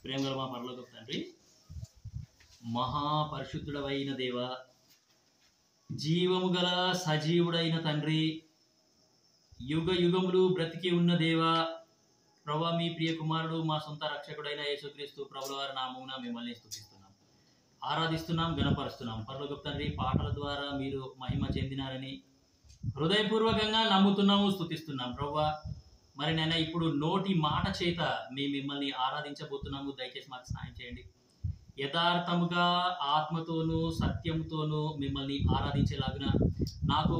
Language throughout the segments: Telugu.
ప్రేమగల మా పరలోకపు తండ్రి, మహాపరిశుద్ధుడవైన దేవ, జీవము గల సజీవుడైన తండ్రి, యుగ యుగములు బ్రతికి ఉన్న దేవ, ప్రభా మీ ప్రియ కుమారుడు మా సొంత రక్షకుడైన యేసుక్రీస్తు ప్రభుల వారి నామమున మిమ్మల్ని స్తుతిస్తున్నాం, ఆరాధిస్తున్నాం, గణపరుస్తున్నాం. పరలోకపు తండ్రి, పాటల ద్వారా మీరు మహిమ చెందినారని హృదయపూర్వకంగా నమ్ముతున్నాము, స్తుతిస్తున్నాం. ప్రభా మరి నాయన ఇప్పుడు నోటి మాట చేత మేము మిమ్మల్ని ఆరాధించబోతున్నాము. దయచేసి మాకు సహాయం చేయండి. యథార్థముగా ఆత్మతోనూ సత్యంతోనూ మిమ్మల్ని ఆరాధించేలాగున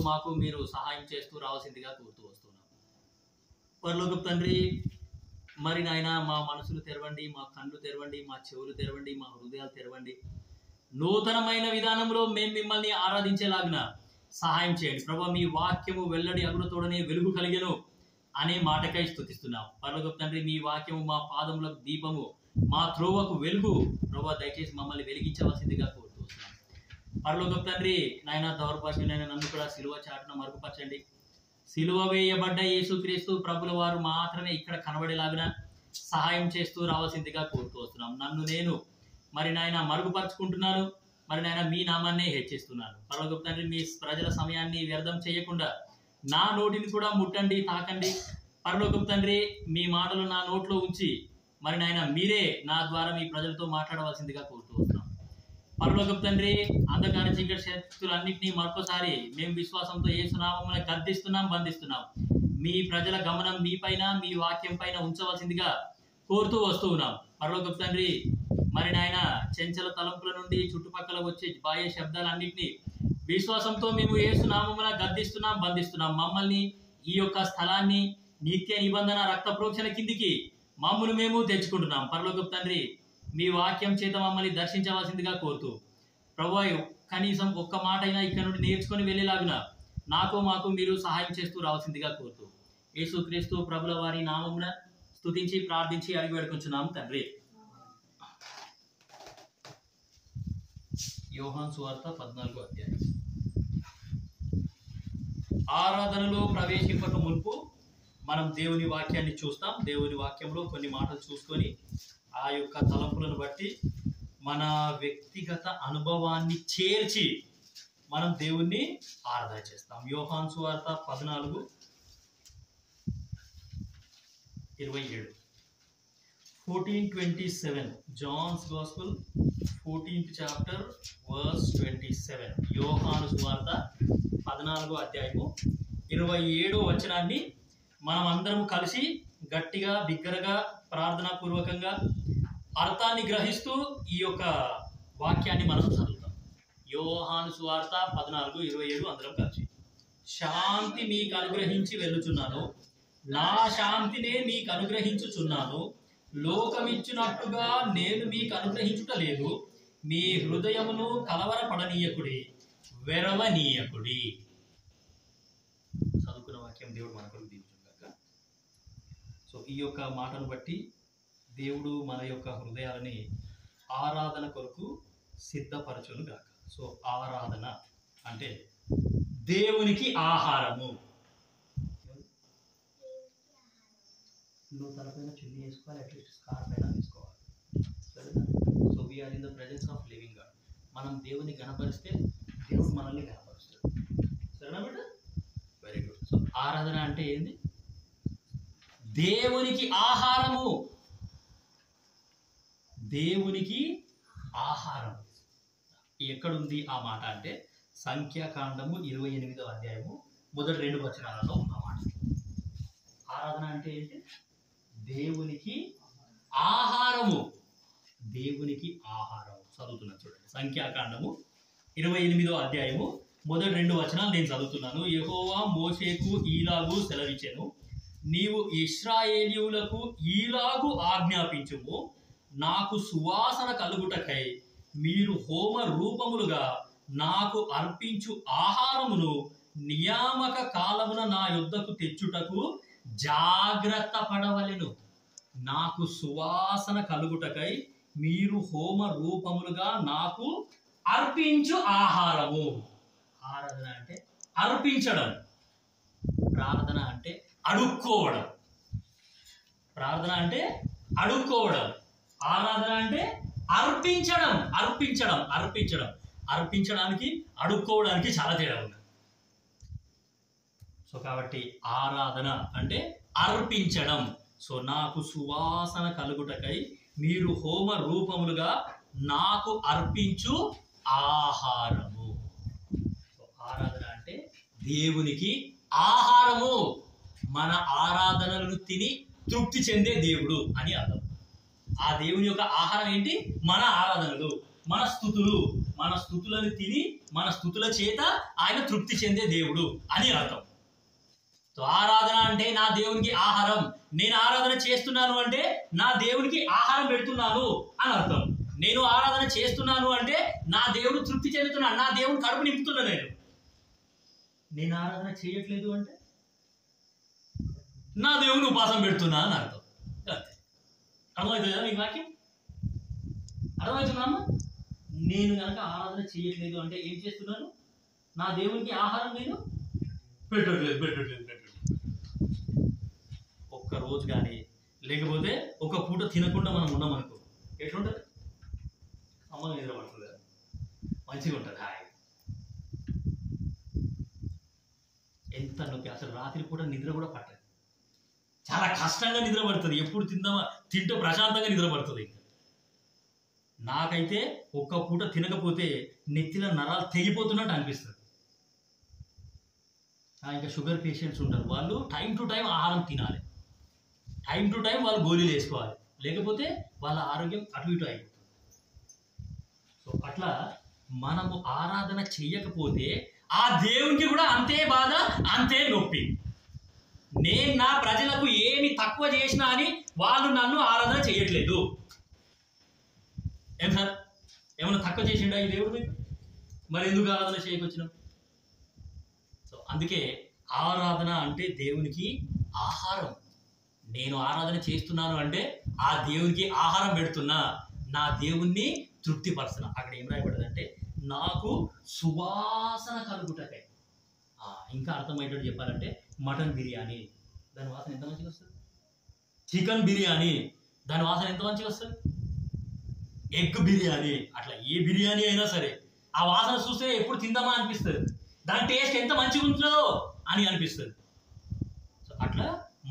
మాకు మీరు సహాయం చేస్తూ రావాల్సిందిగా కోరుతూ వస్తున్నాం. పరలోకపు తండ్రి, మరి నాయన మా మనసులు తెరవండి, మా కళ్ళు తెరవండి, మా చెవులు తెరవండి, మా హృదయాలు తెరవండి. నూతనమైన విధానంలో మేము మిమ్మల్ని ఆరాధించేలాగున సహాయం చేయండి. ప్రభా మీ వాక్యము వెల్లడి అగులతోడనే వెలుగు కలిగెను అనే మాటకై స్తుతిస్తున్నాం. పరలోకపు తండ్రి, మీ వాక్యము మా పాదములకు దీపము, మా త్రోవకు వెలుగు. ప్రభా దయచేసి మమ్మల్ని వెలిగించవలసిందిగా కోరుతూ వస్తున్నాం. పరలోకపు తండ్రి, నాయన దౌర్భాగ్యులైన నన్ను కూడా సిలువ చాటున మరుగుపరచండి. సిలువ వేయబడ్డ యేసుక్రీస్తు ప్రభుల వారు మాత్రమే ఇక్కడ కనబడేలాగున సహాయం చేస్తూ రావాల్సిందిగా కోరుతూ వస్తున్నాం. నన్ను నేను మరి నాయన మరుగుపరుచుకుంటున్నాను, మరి నాయన మీ నామాన్నే హెచ్చిస్తున్నాను. పరలోకపు తండ్రి, మీ ప్రజల సమయాన్ని వ్యర్థం చేయకుండా నా నోటిని కూడా ముట్టండి, తాకండి. పరలోకపు తండ్రి, మీ మాటలు నా నోట్లో ఉంచి మరి నాయన మీరే నా ద్వారా మీ ప్రజలతో మాట్లాడవలసిందిగా కోరుతూ వస్తున్నాం. పరలోకపు తండ్రి, అంధకార చీకటి శక్తులన్నింటినీ మరొకసారి మేము విశ్వాసంతో యేసు నామమున గద్దిస్తున్నాం, బంధిస్తున్నాం. మీ ప్రజల గమనం మీ పైన, మీ వాక్యం పైన ఉంచవలసిందిగా కోరుతూ వస్తూ ఉన్నాం. పరలోకపు తండ్రి, మరి నాయన చెంచల తలంపుల నుండి చుట్టుపక్కల వచ్చే బాహ్య శబ్దాలన్నింటినీ విశ్వాసంతో మేము యేసు నామమున గద్దిస్తున్నాం, బంధిస్తున్నాం. మమ్మల్ని, ఈ యొక్క స్థలాన్ని నిత్య నిబంధన రక్త ప్రోక్షణ కిందికి మమ్మల్ని మేము తెచ్చుకుంటున్నాం. పరలోకపు తండ్రి, మీ వాక్యం చేత మమ్మల్ని దర్శించవలసిందిగా కోరుతూ, ప్రభువా కనీసం ఒక్క మాట అయినా ఇక్కడ నుండి నేర్చుకొని వెళ్ళేలాగున మాకు మీరు సహాయం చేస్తూ రావాల్సిందిగా కోరుతూ యేసుక్రీస్తు ప్రభుల వారి నామమున స్తుతించి ప్రార్థించి అడిగి వేడుకొంచున్నాం తండ్రి. యోహాను సువార్త 14వ అధ్యాయం. ఆరాధనలో ప్రవేశింపక మునుపు మనం దేవుని వాక్యాన్ని చూస్తాం. దేవుని వాక్యంలో కొన్ని మాటలు చూసుకొని ఆ యొక్క తలంపులను బట్టి మన వ్యక్తిగత అనుభవాన్ని చేర్చి మనం దేవుణ్ణి ఆరాధన చేస్తాం. యోహాను సువార్త 14:27. 14:27. John's Gospel 14th chapter verse 27. యోహాను సువార్త 14వ అధ్యాయము 27వ వచనాన్ని మనం అందరం కలిసి గట్టిగా బిగ్గరగా ప్రార్థనా పూర్వకంగా అర్థాన్ని గ్రహిస్తూ ఈ యొక్క వాక్యాన్ని మనం చదువుతాం. యోహాను సువార్త 14:27 అందరం కలిసి. శాంతి మీకు అనుగ్రహించి వెళ్ళుచున్నాను, నా శాంతినే మీకు అనుగ్రహించుచున్నాను. లోకమిచ్చినట్టుగా నేను మీకు అనుగ్రహించుట లేదు. మీ హృదయమును కలవరపడనీయకుడి, వెరవనీయకుడి. చదువుకున్న వాక్యం దేవుడు మన కొరకు దీవించుగాక. సో ఈ యొక్క మాటను బట్టి దేవుడు మన యొక్క హృదయాలని ఆరాధన కొరకు సిద్ధపరచును గాక. సో ఆరాధన అంటే దేవునికి ఆహారము. నువ్వు తలపైన చున్నీ వేసుకోవాలి, అట్లీస్ట్ స్కార్ పైన వేసుకోవాలి. సరేనా? So we're in the presence of living God. మనం దేవుని గణపరిస్తే దేవుడు మనల్ని గణపరుస్తాడు. సరేనా బిడ్డ? Very good. సో ఆరాధన అంటే ఏంది? దేవునికి ఆహారము. దేవునికి ఆహారం ఎక్కడుంది ఆ మాట అంటే సంఖ్యాకాండము 28వ అధ్యాయము మొదటి 2 వచనాలలో ఉన్నమాట. ఆరాధన అంటే ఏంటి? దేవునికి ఆహారము. దేవునికి ఆహారం. చదువుతున్నాను చూడండి. సంఖ్యాకాండము 28వ అధ్యాయము మొదటి 2 వచనాలు నేను చదువుతున్నాను. యెహోవా మోషేకు ఈలాగు సెలవిచ్చెను, నీవు ఇశ్రాయేలీయులకు ఈలాగు ఆజ్ఞాపించుము, నాకు సువాసన కలుగుటకై మీరు హోమ రూపములుగా నాకు అర్పించు ఆహారమును నియామక కాలమున నా యొద్దకు తెచ్చుటకు జాగ్రత్త పడవలెను. నాకు సువాసన కలుగుటకై మీరు హోమ రూపములుగా నాకు అర్పించు ఆహారము. ఆరాధన అంటే అర్పించడం, ప్రార్థన అంటే అడుక్కోవడం. ప్రార్థన అంటే అడుక్కోవడం. ఆరాధన అంటే అర్పించడం, అర్పించడం, అర్పించడం. అర్పించడానికి అడుక్కోవడానికి చాలా తేడా ఉంది. సో కాబట్టి ఆరాధన అంటే అర్పించడం. సో నాకు సువాసన కలుగుటకై మీరు హోమ రూపములుగా నాకు అర్పించు ఆహారము. సో ఆరాధన అంటే దేవునికి ఆహారము. మన ఆరాధనలను తిని తృప్తి చెందే దేవుడు అని అర్థం. ఆ దేవుని యొక్క ఆహారం ఏంటి? మన ఆరాధనలు, మన స్తుతులు. మన స్తుతులను తిని మన స్తుతుల చేత ఆయన తృప్తి చెందే దేవుడు అని అర్థం. సో ఆరాధన అంటే నా దేవునికి ఆహారం. నేను ఆరాధన చేస్తున్నాను అంటే నా దేవునికి ఆహారం పెడుతున్నాను అని అర్థం. నేను ఆరాధన చేస్తున్నాను అంటే నా దేవుడు తృప్తి చెందుతున్నాను, నా దేవుని కడుపు నింపుతున్నాను. నేను ఆరాధన చేయట్లేదు అంటే నా దేవుని ఉపాసం పెడుతున్నా అని అర్థం. అంతే. అర్థమవుతుందా మీకు వాక్యం? అర్థమవుతున్నామా? నేను కనుక ఆరాధన చేయట్లేదు అంటే ఏం చేస్తున్నాను? నా దేవునికి ఆహారం నేను పెట్టట్లేదు. ఒక్క రోజు కానీ లేకపోతే ఒక పూట తినకుండా మనం ఉన్నామనుకో ఎట్లుంటుంది? అమ్మ నిద్ర పడుతుంది, మంచిగా ఉంటుంది, హాయ్. ఎంత నొప్పి అసలు. రాత్రి పూట నిద్ర కూడా పట్టదు, చాలా కష్టంగా నిద్ర పడుతుంది. ఎప్పుడు తింటూ ప్రశాంతంగా నిద్ర పడుతుంది. నాకైతే ఒక్క పూట తినకపోతే నెత్తిలో నరాలు తెగిపోతున్నట్టు అనిపిస్తుంది. ఇంకా షుగర్ పేషెంట్స్ ఉంటారు, వాళ్ళు టైం టు టైం ఆహారం తినాలి, టైం టు టైం వాళ్ళు గోళీలు వేసుకోవాలి, లేకపోతే వాళ్ళ ఆరోగ్యం అటు ఇటు అయిపోతుంది. సో అట్లా మనము ఆరాధన చెయ్యకపోతే ఆ దేవునికి కూడా అంతే బాధ, అంతే నొప్పి. నేను నా ప్రజలకు ఏమి తక్కువ చేసినా అని వాళ్ళు నన్ను ఆరాధన చేయట్లేదు. ఏం సార్, ఏమన్నా తక్కువ చేసిండా ఈ దేవుడు మీకు? మరి ఎందుకు ఆరాధన చేయకొచ్చినాం? సో అందుకే ఆరాధన అంటే దేవునికి ఆహారం. నేను ఆరాధన చేస్తున్నాను అంటే ఆ దేవునికి ఆహారం పెడుతున్నా, నా దేవుణ్ణి తృప్తిపరుస్తున్నా. అక్కడ ఏం రాయబడ్డదంటే నాకు సువాసన కలుగుటకై. ఇంకా అర్థమయ్యేటట్టు చెప్పాలంటే మటన్ బిర్యానీ, దాని వాసన ఎంత మంచిగా వస్తుంది. చికెన్ బిర్యానీ, దాని వాసన ఎంత మంచిగా వస్తుంది. ఎగ్ బిర్యానీ, అట్లా ఏ బిర్యానీ అయినా సరే ఆ వాసన చూస్తే ఎప్పుడు తిందామా అనిపిస్తుంది, దాని టేస్ట్ ఎంత మంచిగా ఉంటుందో అని అనిపిస్తుంది. సో అట్లా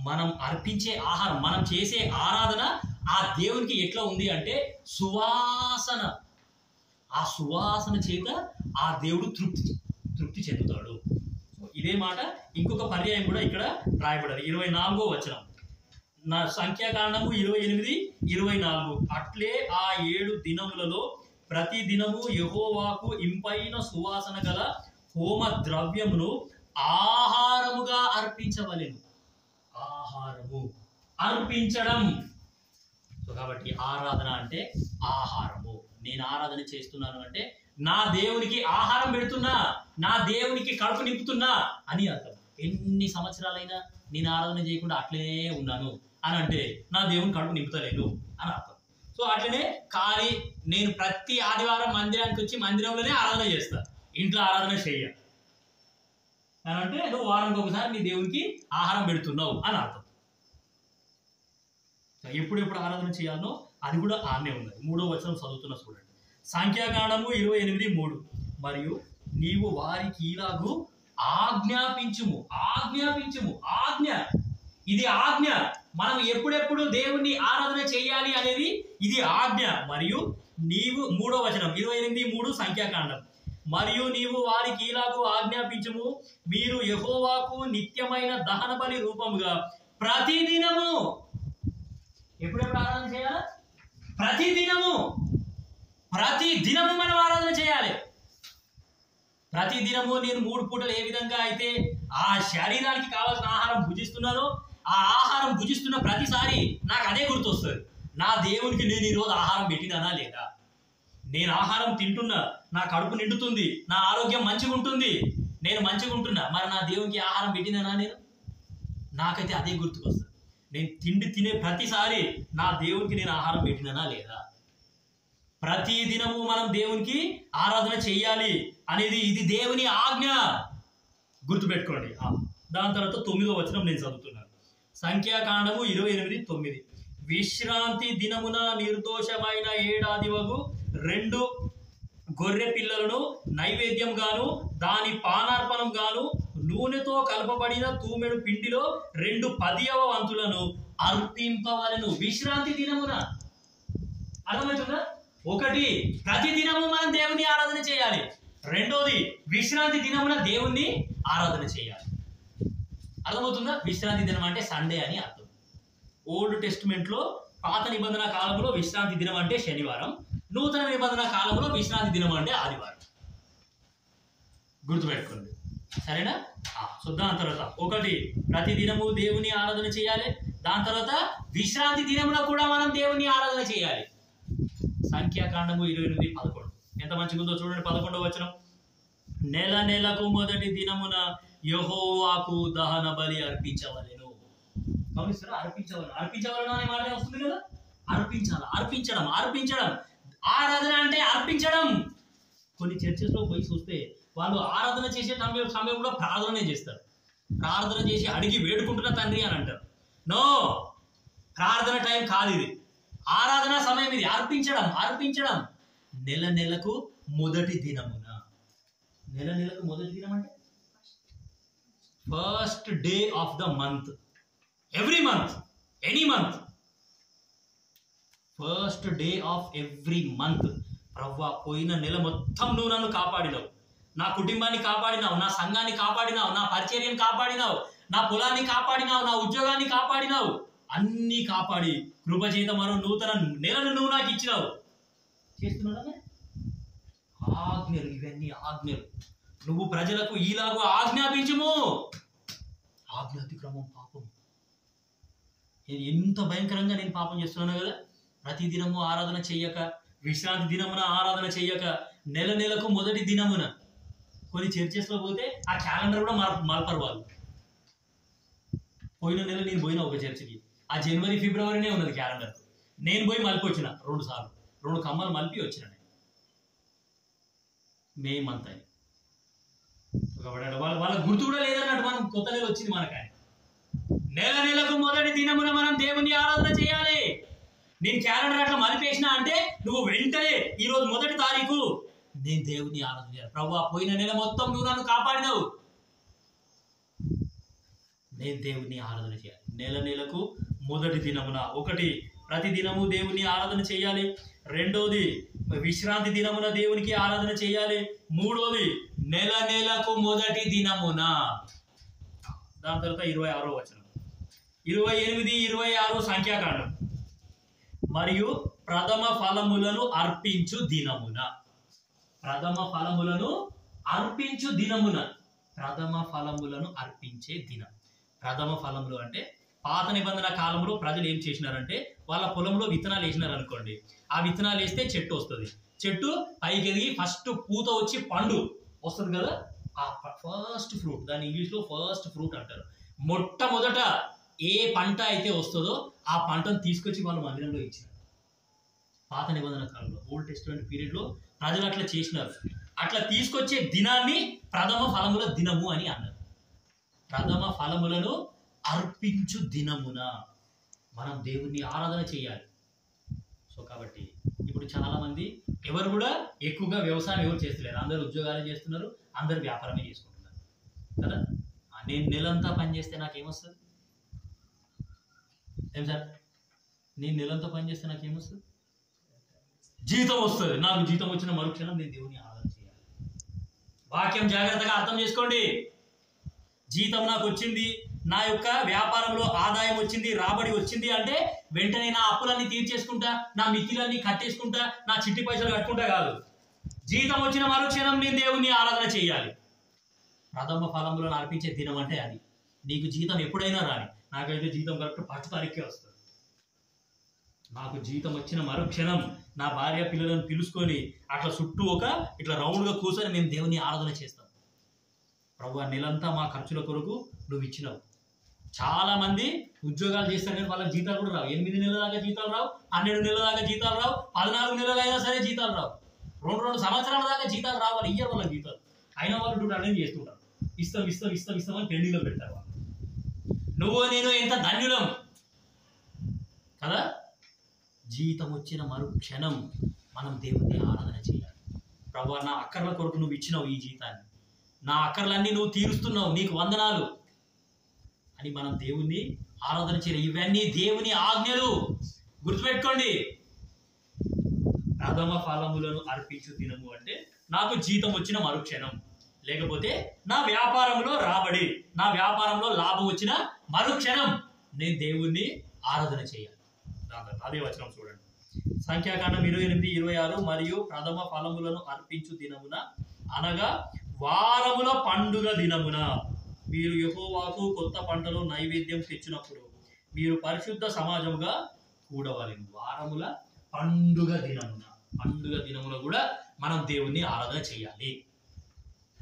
మనం అర్పించే ఆహారం, మనం చేసే ఆరాధన ఆ దేవునికి ఎట్లా ఉంది అంటే సువాసన. ఆ సువాసన చేత ఆ దేవుడు తృప్తి చెందుతాడు. ఇదే మాట ఇంకొక పర్యాయం కూడా ఇక్కడ రాయబడాలి. 24వ వచనం, నా సంఖ్యాకాండము 28:24. అట్లే ఆ 7 దినములలో ప్రతి దినము యెహోవాకు ఇంపైన సువాసన గల హోమ ద్రవ్యమును ఆహారముగా అర్పించవలెను. ఆహారము, అర్పించడం. సో కాబట్టి ఆరాధన అంటే ఆహారము. నేను ఆరాధన చేస్తున్నాను అంటే నా దేవునికి ఆహారం పెడుతున్నా, నా దేవునికి కడుపు నింపుతున్నా అని అర్థం. ఎన్ని సంవత్సరాలైనా నేను ఆరాధన చేయకుండా అట్లనే ఉన్నాను అని అంటే నా దేవుని కడుపు నింపుతలేదు అని అర్థం. సో అట్లనే కానీ నేను ప్రతి ఆదివారం మందిరానికి వచ్చి మందిరంలోనే ఆరాధన చేస్తా, ఇంట్లో ఆరాధన చెయ్య అని అంటే నువ్వు వారానికి ఒకసారి నీ దేవునికి ఆహారం పెడుతున్నావు అని అర్థం. ఎప్పుడెప్పుడు ఆరాధన చేయాలో అది కూడా ఆనే ఉన్నది. 3వ వచనం చదువుతున్నా చూడండి. సంఖ్యాకాండము 28:3. మరియు నీవు వారికి ఇలాగూ ఆజ్ఞాపించుము. ఆజ్ఞాపించుము, ఆజ్ఞ. ఇది ఆజ్ఞ. మనం ఎప్పుడెప్పుడు దేవుణ్ణి ఆరాధన చేయాలి అనేది ఇది ఆజ్ఞ. మరియు నీవు 3వ వచనం 28:3 సంఖ్యాకాండం. మరియు నీవు వారికి ఇలాగూ ఆజ్ఞాపించుము, మీరు యెహోవాకు నిత్యమైన దహన బలి రూపముగా ప్రతిదినము. ఎప్పుడెప్పుడు ఆరాధన చేయాలి? ప్రతిదినము. ప్రతిదినము మనం ఆరాధన చేయాలి. ప్రతిదినము నేను 3 పూటలు ఏ విధంగా అయితే ఆ శరీరానికి కావాల్సిన ఆహారం భుజిస్తున్నానో ఆ ఆహారం భుజిస్తున్న ప్రతిసారి నాకు అదే గుర్తొస్తుంది. నా దేవునికి నేను ఈరోజు ఆహారం పెట్టినానా లేదా? నేను ఆహారం తింటున్నా, నా కడుపు నిండుతుంది, నా ఆరోగ్యం మంచిగా ఉంటుంది, నేను మంచిగా ఉంటున్నా, మరి నా దేవునికి ఆహారం పెట్టినానా నేను? నాకైతే అదే గుర్తుకొస్తుంది. నేను తిండి తినే ప్రతిసారి నా దేవునికి నేను ఆహారం పెట్టినానా లేదా? ప్రతి దినము మనం దేవునికి ఆరాధన చెయ్యాలి అనేది ఇది దేవుని ఆజ్ఞ. గుర్తుపెట్టుకోండి. దాని తర్వాత 9వ వచనం నేను చదువుతున్నాను. సంఖ్యాకాండము 28:9. విశ్రాంతి దినమున నిర్దోషమైన ఏడాది వగు 2 గొర్రె పిల్లలను నైవేద్యం గాను దాని పానార్పణం గాను నూనెతో కలపబడిన తూమెడు పిండిలో 2 10వ వంతులను అర్పింపవలెను. విశ్రాంతి దినమున. అర్థమవుతుందా? ఒకటి, ప్రతి దినము మనం దేవుని ఆరాధన చేయాలి. రెండోది, విశ్రాంతి దినమున దేవుణ్ణి ఆరాధన చేయాలి. అర్థమవుతుందా? విశ్రాంతి దినం అంటే సండే అని అర్థం. ఓల్డ్ టెస్టిమెంట్ లో పాత నిబంధన కాలంలో విశ్రాంతి దినం అంటే శనివారం, నూతన నిబంధన కాలంలో విశ్రాంతి దినం అంటే ఆదివారం. గుర్తుపెట్టుకోండి, సరేనా? సో దాని తర్వాత ఒకటి, ప్రతి దినము దేవుని ఆరాధన చేయాలి. దాని తర్వాత విశ్రాంతి దినమున కూడా మనం దేవుని ఆరాధన చేయాలి. సంఖ్యాకాండము 28:11 ఎంత మంచిగా ఉందో చూడండి. 11వ వచనం, నెల నెలకు మొదటి దినమున యెహోవాకు దహన బలి అర్పించవలెను. గమనిస్తారా? అర్పించవలను. అర్పించవలను అనే మాట వస్తుంది కదా. అర్పించాలి, అర్పించడం, అర్పించడం. ఆరాధన అంటే అర్పించడం. కొన్ని చర్చెస్ లో పోయి చూస్తే వాళ్ళు ఆరాధన చేసే సమయం కూడా ప్రార్థనే చేస్తారు. ప్రార్థన చేసి అడిగి వేడుకుంటున్న తండ్రి అని అంటారు. నో, ప్రార్థన టైం కాదు ఇది. ఆరాధన సమయం ఇది. అర్పించడం, అర్పించడం. నెల నెలకు మొదటి దినమున. నెల నెలకు మొదటి దినం అంటే first day of the month. Every month, any month, first day of every month. ప్రవ్వా, పోయిన నెల మొత్తం నువ్వు నన్ను కాపాడినావు, నా కుటుంబాన్ని కాపాడినావు, నా సంఘాన్ని కాపాడినావు, నా పరిచర్యను కాపాడినావు, నా పొలాన్ని కాపాడినావు, నా ఉద్యోగాన్ని కాపాడినావు, అన్ని కాపాడి కృపచేత మరో నూతన నెలను నువ్వు నాకు ఇచ్చినావు. చేస్తున్నాడా? ఆజ్ఞలు, ఇవన్నీ ఆజ్ఞలు. నువ్వు ప్రజలకు ఈలాగూ ఆజ్ఞాపించుము. ఆజ్ఞాతిక్రమం పాపం. ఎంత భయంకరంగా నేను పాపం చేస్తున్నాను కదా. ప్రతి దినము ఆరాధన చెయ్యక, విశ్రాంతి దినమున ఆరాధన చెయ్యక, నెల నెలకు మొదటి దినమున. కొన్ని చర్చెస్ లో పోతే ఆ క్యాలెండర్ కూడా మలపరు వాళ్ళు. పోయిన నెల నేను పోయిన ఒక చర్చికి, ఆ జనవరి ఫిబ్రవరినే ఉన్నది క్యాలెండర్. నేను పోయి మలిపి వచ్చిన 2 సార్లు, 2 కమ్మలు మలిపి వచ్చిన. మే మంత్ అని వాళ్ళ గుర్తు కూడా లేదన్నట్టు. మనం కొత్త నెల వచ్చింది మనకి. నెల నెలకు మొదటి దినమున మనం దేవుని ఆరాధన చేయాలి. నేను క్యాలెండర్ అట్లా మలిపేసిన అంటే నువ్వు వెంటనే ఈరోజు 1వ తారీఖు నేను దేవుని ఆరాధన చేయాలి. ప్రభువా, పోయిన నెల మొత్తం నువ్వు నన్ను కాపాడినావు, నేను దేవుని ఆరాధన చేయాలి. నెల నెలకు మొదటి దినమున. ఒకటి, ప్రతి దినము దేవుని ఆరాధన చేయాలి. రెండోది, విశ్రాంతి దినమున దేవునికి ఆరాధన చేయాలి. మూడోది, నెల నెలకు మొదటి దినమున. దాని తర్వాత 26వ వచనం, 28, 26 సంఖ్యాకాండం. మరియు ప్రథమ ఫలములను అర్పించు దినమున. ప్రథమ ఫలములను అర్పించు దినమున. ప్రథమ ఫలములను అర్పించే దినం. ప్రథమ ఫలములు అంటే పాత నిబంధన కాలంలో ప్రజలు ఏం చేసినారంటే వాళ్ళ పొలంలో విత్తనాలు వేసినారు అనుకోండి. ఆ విత్తనాలు వేస్తే చెట్టు వస్తుంది. చెట్టు పైకి ఎదిగి ఫస్ట్ పూత వచ్చి పండు వస్తుంది కదా, ఆ ఫస్ట్ ఫ్రూట్. దాన్ని ఇంగ్లీష్లో ఫస్ట్ ఫ్రూట్ అంటారు. మొట్టమొదట ఏ పంట అయితే వస్తుందో ఆ పంటను తీసుకొచ్చి వాళ్ళు మందిరంలో ఇచ్చినారు. పాత నిబంధన కాలంలో, ఓల్డ్ టెస్టిమెంట్ పీరియడ్లో ప్రజలు అట్లా చేసినారు. అట్లా తీసుకొచ్చే దినాన్ని ప్రథమ ఫలముల దినము అని అన్నారు. ప్రథమ ఫలములను అర్పించు దినమున మనం దేవుణ్ణి ఆరాధన చేయాలి. సో కాబట్టి ఇప్పుడు చాలా మంది ఎవరు కూడా ఎక్కువగా వ్యవసాయం ఎవరు చేస్తలేరు. అందరూ ఉద్యోగాలు చేస్తున్నారు, అందరు వ్యాపారమే చేసుకుంటున్నారు కదా. నేను నెలంతా పని చేస్తే నాకేమొస్తుంది? ఏం సార్, నేను నెలంతా పని చేస్తే నాకేమొస్తుంది? జీతం వస్తుంది. నాకు జీతం వచ్చిన మరుక్షణం నేను దేవుని ఆరాధన చేయాలి. వాక్యం జాగ్రత్తగా అర్థం చేసుకోండి. జీతం నాకు వచ్చింది, నా యొక్క వ్యాపారంలో ఆదాయం వచ్చింది, రాబడి వచ్చింది అంటే వెంటనే నా అప్పులన్నీ తీర్చేసుకుంటా, నా మిత్తిలన్నీ కట్టేసుకుంటా, నా చిట్టి పైసలు కట్టుకుంటా కాదు. జీతం వచ్చిన మరుక్షణం నేను దేవుని ఆరాధన చేయాలి. ప్రథమ ఫలములను అర్పించే దినం అంటే అది. నీకు జీతం ఎప్పుడైనా రాని, నాకైతే జీతం కరెక్ట్ 1వ తారీఖుకే వస్తుంది. నాకు జీతం వచ్చిన మరుక్షణం నా భార్య పిల్లలను పిలుచుకొని అట్లా చుట్టూ ఇట్లా రౌండ్గా కూర్చొని మేము దేవుని ఆరాధన చేస్తాం. ప్రభువా, నెలంతా మా ఖర్చుల కొరకు నువ్వు ఇచ్చినావు. చాలా మంది ఉద్యోగాలు చేస్తారు కానీ వాళ్ళకి జీతాలు కూడా రావు. 8 నెలల దాకా జీతాలు రావు, 12 నెలల దాకా జీతాలు రావు, 14 నెలలు అయినా సరే జీతాలు రావు, 2 సంవత్సరాల దాకా జీతాలు రావు. వాళ్ళు ఇయ్యరు వాళ్ళకి జీతాలు. అయినా వాళ్ళు అరేంజ్ చేస్తుంటారు. ఇస్తాం ఇస్తాం ఇస్తాం ఇస్తామని పెళ్లిలో పెడతారు వాళ్ళు. నువ్వు నేను ఎంత ధన్యులం కదా. జీతం వచ్చిన మరుక్షణం మనం దేవుణ్ణి ఆరాధన చేయాలి. ప్రభువా, నా అక్కర్ల కొరకు నువ్వు ఇచ్చినావు ఈ జీతాన్ని, నా అక్కర్లన్నీ నువ్వు తీరుస్తున్నావు, నీకు వందనాలు అని మనం దేవుణ్ణి ఆరాధన చేయాలి. ఇవన్నీ దేవుని ఆజ్ఞలు, గుర్తుపెట్టుకోండి. ప్రథమ ఫలములను అర్పించు దినము అంటే నాకు జీతం వచ్చిన మరుక్షణం, లేకపోతే నా వ్యాపారంలో రాబడి, నా వ్యాపారంలో లాభం వచ్చిన మరుక్షణం నేను దేవుణ్ణి ఆరాధన చేయాలి. అదే వచనం చూడండి, సంఖ్యాకాండం 28:26. మరియు ప్రథమ ఫలములను అర్పించు దినమున అనగా వారముల పండుగ దినమున మీరు యెహోవాకు కొత్త పంటలో నైవేద్యం తెచ్చినప్పుడు మీరు పరిశుద్ధ సమాజముగా కూడవాలి. వారముల పండుగ దినమున కూడా మనం దేవుణ్ణి ఆరాధన చేయాలి.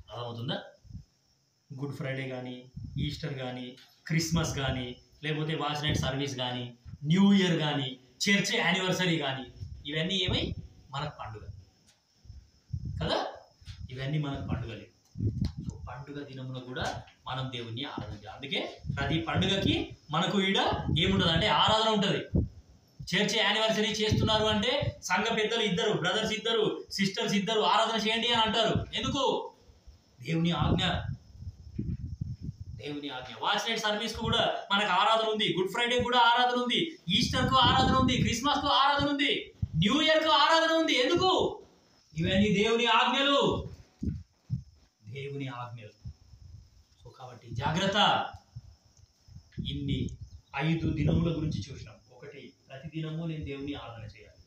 అర్థమవుతుందా? గుడ్ ఫ్రైడే కానీ, ఈస్టర్ కానీ, క్రిస్మస్ కానీ, లేకపోతే వాచ్ నైట్ సర్వీస్ కానీ, న్యూ ఇయర్ కానీ, చర్చ్ యానివర్సరీ కానీ, ఇవన్నీ ఏమై మనకు పండుగ కదా. ఇవన్నీ మనకు పండుగలే. పండుగ దినమున కూడా మనం దేవుణ్ణి ఆరాధన చేయాలి. అందుకే ప్రతి పండుగకి మనకు ఈడ ఏముంటుంది అంటే ఆరాధన ఉంటుంది. చర్చ్ యానివర్సరీ చేస్తున్నారు అంటే సంఘ పెద్దలు ఇద్దరు, బ్రదర్స్ ఇద్దరు, సిస్టర్స్ ఇద్దరు ఆరాధన చేయండి అని అంటారు. ఎందుకు? దేవుని ఆజ్ఞ. వాచ్ నైట్ సర్వీస్ కు కూడా మనకు ఆరాధన ఉంది, గుడ్ ఫ్రైడే కూడా ఆరాధన ఉంది, ఈస్టర్ కు ఆరాధన ఉంది, క్రిస్మస్ కు ఆరాధన ఉంది, న్యూ ఇయర్ కు ఆరాధన ఉంది. ఎందుకు? ఇవన్నీ దేవుని ఆజ్ఞలు. సో కాబట్టి జాగ్రత్త. ఇన్ని 5 దినముల గురించి చూసినాం. ఒకటి, ప్రతి దినము నేను దేవుని ఆరాధన చేయాలి.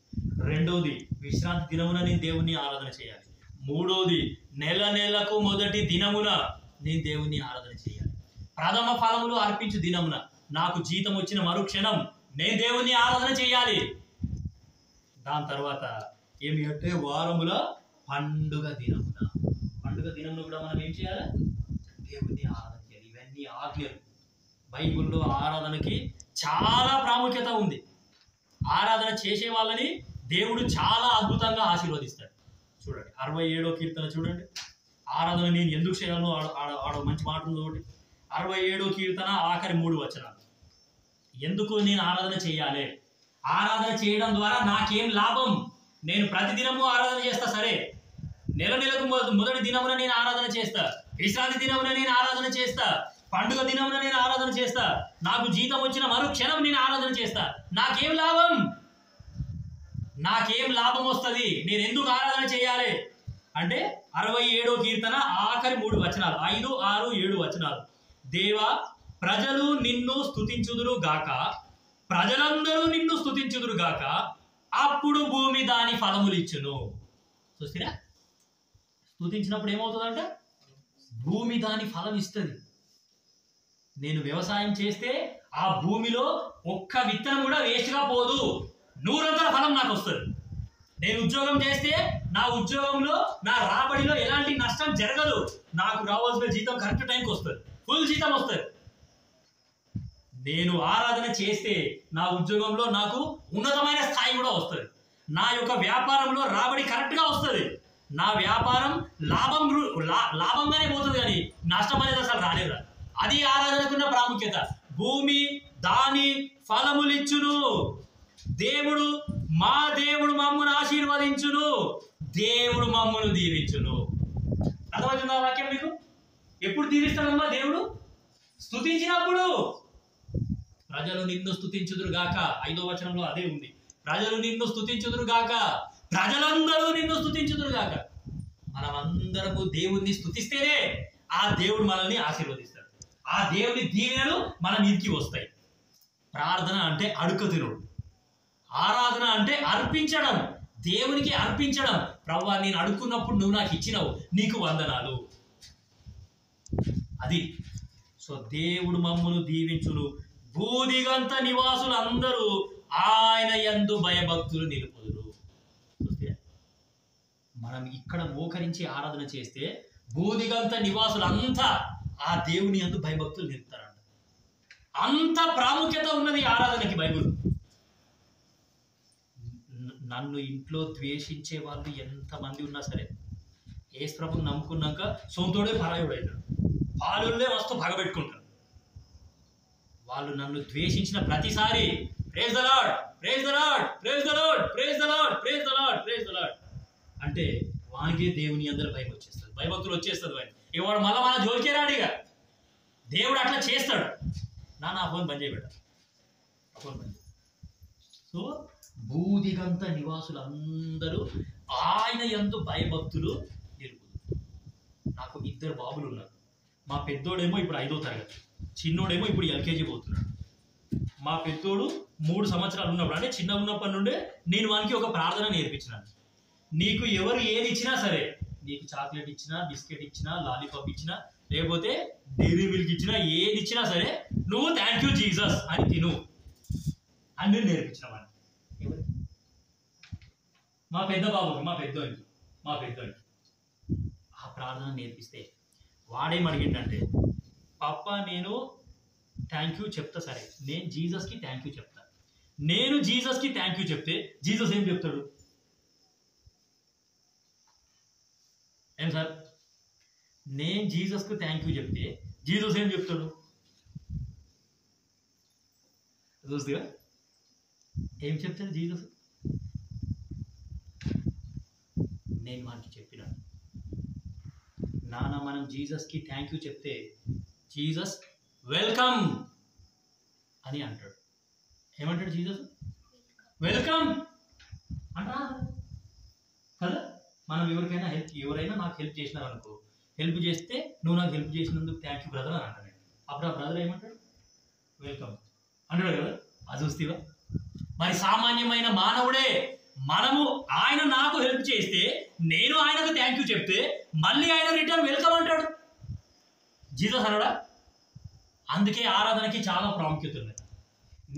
రెండోది, విశ్రాంతి దినమున నేను దేవుని ఆరాధన చేయాలి. మూడోది, నెలకు మొదటి దినమున నేను దేవుని ఆరాధన చేయాలి. ప్రథమ ఫలములు అర్పించు దినమున నాకు జీతం వచ్చిన మరుక్షణం నేను దేవుని ఆరాధన చేయాలి. దాని తర్వాత ఏమి అంటే వారముల పండుగ దినమున కూడా మనం ఏం చేయాలి? దేవుని ఆరాధన చేయాలి. ఇవన్నీ ఆజ్ఞలు. బైబిల్లో ఆరాధనకి చాలా ప్రాముఖ్యత ఉంది. ఆరాధన చేసే వాళ్ళని దేవుడు చాలా అద్భుతంగా ఆశీర్వదిస్తాడు. చూడండి 67వ కీర్తన చూడండి. ఆరాధన నేను ఎందుకు చేయాలో ఆడ మంచి మాట ఉంది ఒకటి. 67వ కీర్తన ఆఖరి 3 వచనాలు. ఎందుకు నేను ఆరాధన చేయాలి? ఆరాధన చేయడం ద్వారా నాకేం లాభం? నేను ప్రతిదినము ఆరాధన చేస్తా, సరే. నెలకు మొదటి దినమున నేను ఆరాధన చేస్తా, విశ్రాంతి దినమున నేను ఆరాధన చేస్తా, పండుగ దినమున నేను ఆరాధన చేస్తా, నాకు జీతం వచ్చిన మరుక్షణం నేను ఆరాధన చేస్తా. నాకేం లాభం? నాకేం లాభం వస్తుంది? నేను ఎందుకు ఆరాధన చేయాలి అంటే 67వ కీర్తన ఆఖరి 3 వచనాలు, 5, 6, 7 వచనాలు. దేవా, ప్రజలు నిన్ను స్తుతించుదురు గాక, ప్రజలందరూ నిన్ను స్తుతించుదురు గాక, అప్పుడు భూమి దాని ఫలములు ఇచ్చును. చూస్తారా? స్తుతించినప్పుడు ఏమవుతుందంట? భూమి దాని ఫలం ఇస్తుంది. నేను వ్యవసాయం చేస్తే ఆ భూమిలో ఒక్క విత్తనం కూడా వేస్ట్గా పోదు, 100 ఫలం నాకు వస్తుంది. నేను ఉద్యోగం చేస్తే నా ఉద్యోగంలో నా రాబడిలో ఎలాంటి నష్టం జరగదు. నాకు రావాల్సిన జీతం కరెక్ట్ టైంకి వస్తుంది, ఫుల్ జీతం వస్తుంది. నేను ఆరాధన చేస్తే నా ఉద్యోగంలో నాకు ఉన్నతమైన స్థాయి కూడా వస్తుంది. నా యొక్క వ్యాపారంలో రాబడి కరెక్ట్గా వస్తుంది. నా వ్యాపారం లాభంగానే పోతుంది, కానీ నష్టం అనేది అసలు రాలేదు. అది ఆరాధనకున్న ప్రాముఖ్యత. భూమి దాని ఫలములిచ్చును. మా దేవుడు మమ్మల్ని ఆశీర్వదించును, దేవుడు మమ్మల్ని దీవించును. అర్థమవుతుందా వాక్యం మీకు? ఎప్పుడు దీవిస్తాడమ్మా దేవుడు? స్తుతించినప్పుడు. ప్రజలు నిన్ను స్తుతించుదురు గాక, 5వ వచనంలో అదే ఉంది. ప్రజలు నిన్ను స్తుతించుదురు గాక, ప్రజలందరూ నిన్ను స్తుతించుదురు గాక. మనమందరము దేవుణ్ణి స్తుతిస్తేనే ఆ దేవుడు మనల్ని ఆశీర్వదిస్తాడు. ఆ దేవుని దీవెనలు మన మీదకి వస్తాయి. ప్రార్థన అంటే అడుక తినుడు, ఆరాధన అంటే అర్పించడం, దేవునికి అర్పించడం. ప్రభువా, నేను అడుక్కున్నప్పుడు నువ్వు నాకు ఇచ్చినావు, నీకు వందనాలు. అది. సో దేవుడు మమ్మును దీవించును, భూదిగంత నివాసులందరూ ఆయన యందు భయభక్తులు నిలుపుదురు. మనం ఇక్కడ మోకరించి ఆరాధన చేస్తే భూదిగంత నివాసులంతా ఆ దేవుని యందు భయభక్తులు నిలుపుతారంట. అంత ప్రాముఖ్యత ఉన్నది ఆరాధనకి. బైబిల్ నన్ను ఇంట్లో ద్వేషించే వాళ్ళు ఎంతమంది ఉన్నా సరే, యేసు ప్రభువుని నమ్ముకున్నాక సొంతోడే పరాయుడు అవుతాడు, పాలుళ్ళే మస్తు పగబెట్టుకుంటారు. వాళ్ళు నన్ను ద్వేషించిన ప్రతిసారి praise the Lord, praise the Lord, praise the Lord, praise the Lord, praise the Lord, praise the Lord అంటే వానికి దేవుని అందరూ భయం వచ్చేస్తుంది, భయభక్తులు వచ్చేస్తుంది. వాడిని ఇవాడు మళ్ళీ మన జోలికే రాడిగా. దేవుడు అట్లా చేస్తాడు. నా ఫోన్ బంద్ చేయబెట్ట, ఫోన్ బంద్. సో భూదిగంత నివాసులందరూ ఆయన యందు భయభక్తులు నిలుపుదు. నాకు 2 బాబులు ఉన్నారు. మా పెద్దోడేమో ఇప్పుడు 5వ తరగతి, చిన్నోడేమో ఇప్పుడు LKG పోతున్నాడు. మా పెద్దోడు 3 సంవత్సరాలు ఉన్నప్పుడు, అంటే చిన్న ఉన్నప్పటి నుండే నేను వానికి ఒక ప్రార్థన నేర్పించినాను. నీకు ఎవరు ఏది ఇచ్చినా సరే, నీకు చాక్లెట్ ఇచ్చినా, బిస్కెట్ ఇచ్చినా, లాలీపాప్ ఇచ్చినా, లేకపోతే డైరీ మిల్క్ ఇచ్చినా, ఏది ఇచ్చినా సరే నువ్వు థ్యాంక్ యూ జీసస్ అని తిను అని నేను నేర్పించిన వాడిని. మా పెద్ద బాబుకి, మా పెద్దోనికి ఆ ప్రార్థన నేర్పిస్తే వాడేం అడిగిండంటే, పాప నేను థ్యాంక్ యూ చెప్తా, సరే నేను జీసస్కి థ్యాంక్ యూ చెప్తా. నేను జీసస్కి థ్యాంక్ యూ చెప్తే జీసస్ ఏం చెప్తాడు? ఏం సార్, నేను జీసస్కు థ్యాంక్ యూ చెప్తే జీసస్ ఏం చెప్తాడు? చూస్తుగా ఏం చెప్తాడు జీసస్? నేను మనకి చెప్పినాను, నాన్న మనం జీసస్కి థ్యాంక్ యూ చెప్తే జీసస్ వెల్కమ్ అని అంటాడు. ఏమంటాడు జీసస్? వెల్కమ్ అంటా కదా. మనం ఎవరైనా నాకు హెల్ప్ చేసినారనుకో, హెల్ప్ చేస్తే నువ్వు నాకు హెల్ప్ చేసినందుకు థ్యాంక్ యూ బ్రదర్ అని అంటాను. అప్పుడు ఆ బ్రదర్ ఏమంటాడు? వెల్కమ్ అంటాడు కదా. అది చూస్తేవా, మరి సామాన్యమైన మానవుడే మనము ఆయన నాకు హెల్ప్ చేస్తే నేను ఆయనకు థ్యాంక్ యూ చెప్తే మళ్ళీ ఆయన రిటర్న్ వెల్కమ్ అంటాడు. జీసస్ అనడా? అందుకే ఆరాధనకి చాలా ప్రాముఖ్యత ఉంది.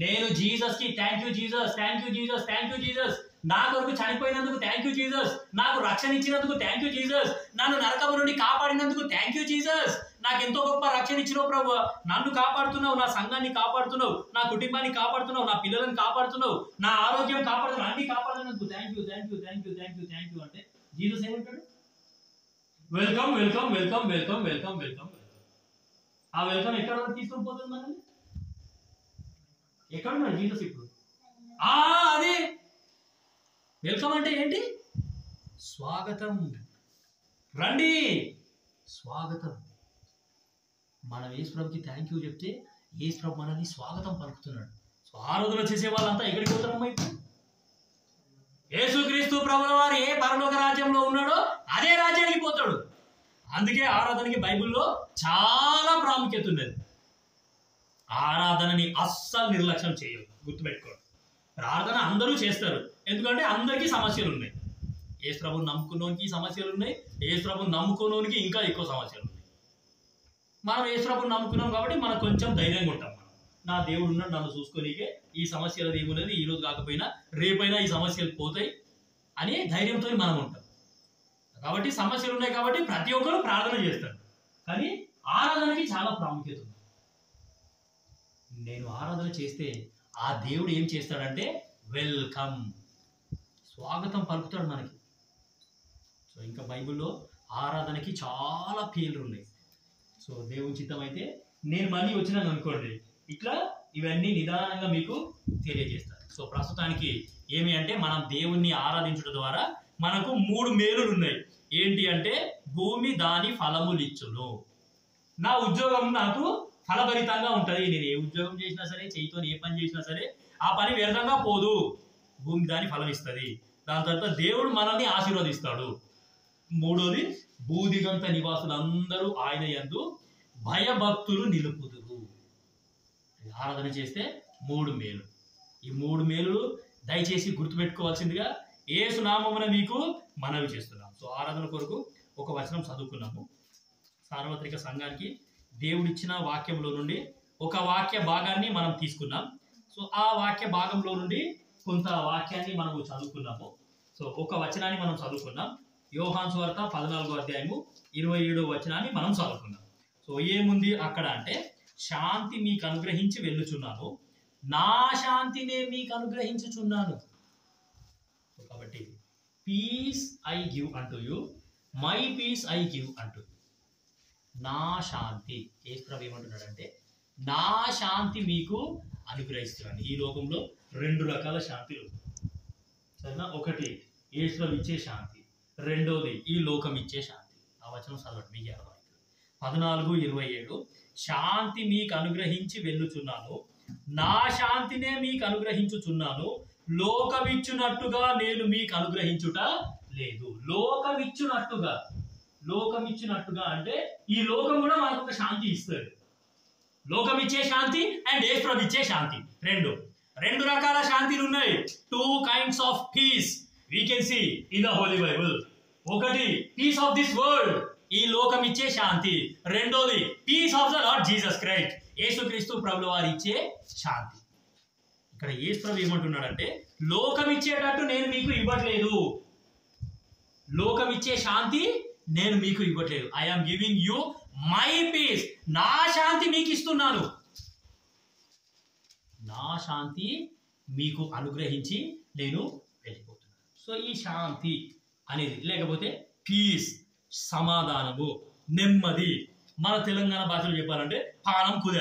నేను జీసస్కి thank you Jesus, thank you Jesus, thank you Jesus, నా కొరకు చనిపోయినందుకు థ్యాంక్ యూ జీసస్, నాకు రక్షణ ఇచ్చినందుకు థ్యాంక్ యూ జీసస్, నన్ను నరకము నుండి కాపాడినందుకు థ్యాంక్ యూ జీసస్, నాకు ఎంతో గొప్ప రక్షణ ఇచ్చినావు ప్రభు, నన్ను కాపాడుతున్నావు, నా సంఘాన్ని కాపాడుతున్నావు, నా కుటుంబాన్ని కాపాడుతున్నావు, నా పిల్లలను కాపాడుతున్నావు, నా ఆరోగ్యం కాపాడుతున్నావు, అన్ని కాపాడుతున్నందుకు thank you, thank you, thank you, thank you, thank you అంటే జీసస్ ఏమంటాడు? Welcome, welcome, welcome, welcome, welcome, welcome. ఆ వెల్కమ్ ఎక్కడ వరకు తీసుకొని పోతుంది మనల్ని? ఎక్కడ ఉన్నాడు జీసస్ ఇప్పుడు? అదే వెల్కమ్ అంటే ఏంటి? స్వాగతం, రండి, స్వాగతం. మనం యేసు ప్రభుకి థ్యాంక్ యూ చెప్తే యేసు ప్రభు మనల్ని స్వాగతం పలుకుతున్నాడు. సో ఆరాధన చేసే వాళ్ళంతా ఎక్కడికి పోతారమ్మా? ఇప్పుడు యేసుక్రీస్తు ప్రభుల వారు ఏ పరలోక రాజ్యంలో ఉన్నాడో అదే రాజ్యానికి పోతాడు. అందుకే ఆరాధనకి బైబిల్లో చాలా ప్రాముఖ్యత ఉన్నది. ఆరాధనని అస్సలు నిర్లక్ష్యం చేయదు, గుర్తుపెట్టుకోండి. ప్రార్థన అందరూ చేస్తారు, ఎందుకంటే అందరికీ సమస్యలు ఉన్నాయి. యేసు ప్రభుని నమ్ముకున్నోనికి సమస్యలు ఉన్నాయి, యేసు ప్రభుని నమ్ముకున్నోనికి ఇంకా ఎక్కువ సమస్యలు ఉన్నాయి. మనం యేసు ప్రభుని నమ్ముకున్నాం కాబట్టి మనకు కొంచెం ధైర్యంగా ఉంటాం. మనం నా దేవుడు ఉన్నాడు నన్ను చూసుకోనికే, ఈ సమస్యలు ఏమున్నది, ఈ రోజు కాకపోయినా రేపైనా ఈ సమస్యలు పోతాయి అనే ధైర్యంతో మనం ఉంటాం. కాబట్టి సమస్యలు ఉన్నాయి కాబట్టి ప్రతి ఒక్కరు ప్రార్థన చేస్తారు. కానీ ఆరాధనకి చాలా ప్రాముఖ్యత ఉంది. నేను ఆరాధన చేస్తే ఆ దేవుడు ఏం చేస్తాడంటే వెల్కమ్, స్వాగతం పలుకుతాడు మనకి. సో ఇంకా బైబిల్లో ఆరాధనకి చాలా పేర్లు ఉన్నాయి. సో దేవుని చిత్తం అయితే నేను మళ్ళీ వచ్చినాను అనుకోండి, ఇట్లా ఇవన్నీ నిదానంగా మీకు తెలియజేస్తాను. సో ప్రస్తుతానికి ఏమి అంటే మనం దేవుణ్ణి ఆరాధించడం ద్వారా మనకు 3 మేలులు ఉన్నాయి. ఏంటి అంటే భూమి దాని ఫలములిచ్చును. నా ఉద్యోగం నాకు ఫలభరితంగా ఉంటుంది. నేను ఏ ఉద్యోగం చేసినా సరే, చేయితో ఏ పని చేసినా సరే ఆ పని వ్యర్థంగా పోదు, భూమి దాని ఫలం ఇస్తుంది. దాని తర్వాత దేవుడు మనల్ని ఆశీర్వదిస్తాడు. 3వది భూదిగంత నివాసులందరూ ఆయన యందు భయభక్తులు నిలుపుదురు. ఆరాధన చేస్తే 3 మేలు. ఈ 3 మేలు దయచేసి గుర్తుపెట్టుకోవాల్సిందిగా యేసు నామమున మీకు మనవి చేస్తున్నాం. సో ఆరాధన కొరకు ఒక వచనం చదువుకున్నాము. సార్వత్రిక సంఘానికి దేవుడిచ్చిన వాక్యంలో నుండి ఒక వాక్య భాగాన్ని మనం తీసుకున్నాం. సో ఆ వాక్య భాగంలో నుండి కొంత వాక్యాన్ని మనము చదువుకున్నాము. సో ఒక వచనాన్ని మనం చదువుకున్నాం. యోహాను సువార్త 14వ అధ్యాయము 27వ వచనాన్ని మనం చదువుకున్నాం. సో ఏముంది అక్కడ అంటే, శాంతి మీకు అనుగ్రహించి వెళ్ళుచున్నాను, నా శాంతినే మీకు అనుగ్రహించుచున్నాను. కాబట్టి peace I give unto you, my peace I give అంటు. నా శాంతి, యేసు ప్రభువు ఏమంటున్నాడంటే నా శాంతి మీకు అనుగ్రహిస్తున్నాను. ఈ లోకంలో 2 రకాల శాంతులు, సరేనా? ఒకటి యేసులో ఇచ్చే శాంతి, రెండోది ఈ లోకం ఇచ్చే శాంతి. ఆ వచనం చదవండి, మీకు అర్థమవుతుంది. 14:27 శాంతి మీకు అనుగ్రహించి వెళ్ళుచున్నాను, నా శాంతినే మీకు అనుగ్రహించుచున్నాను, లోకమిచ్చునట్టుగా నేను మీకు అనుగ్రహించుట లేదు. లోకమిచ్చినట్టుగా అంటే ఈ లోకం కూడా మనకు ఒక శాంతి ఇస్తుంది. లోకం ఇచ్చే శాంతి అండ్ యేసు ఇచ్చే శాంతి, రెండు రకాల శాంతిలు ఉన్నాయి. 2 kinds of peace we can see in the Holy Bible. ఒకటి పీస్ ఆఫ్ దిస్ వరల్డ్, ఈ లోకం ఇచ్చే శాంతి. రెండోది peace of the Lord Jesus Christ, యేసుక్రీస్తు ప్రభుల వారు ఇచ్చే శాంతి. ఇక్కడ యేసు ప్రభు ఏమంటున్నాడంటే లోకం ఇచ్చేటట్టు నేను మీకు ఇవ్వట్లేదు, లోకం ఇచ్చే శాంతి నేను మీకు ఇవ్వట్లేదు. I am giving you my peace, నా శాంతి మీకు ఇస్తున్నాను, నా శాంతి మీకు అనుగ్రహించి నేను వెళ్ళిపోతున్నాను. సో ఈ శాంతి అనేది, లేకపోతే పీస్, సమాధానము, నెమ్మది, మన తెలంగాణ భాషలో చెప్పాలంటే పానం కుదే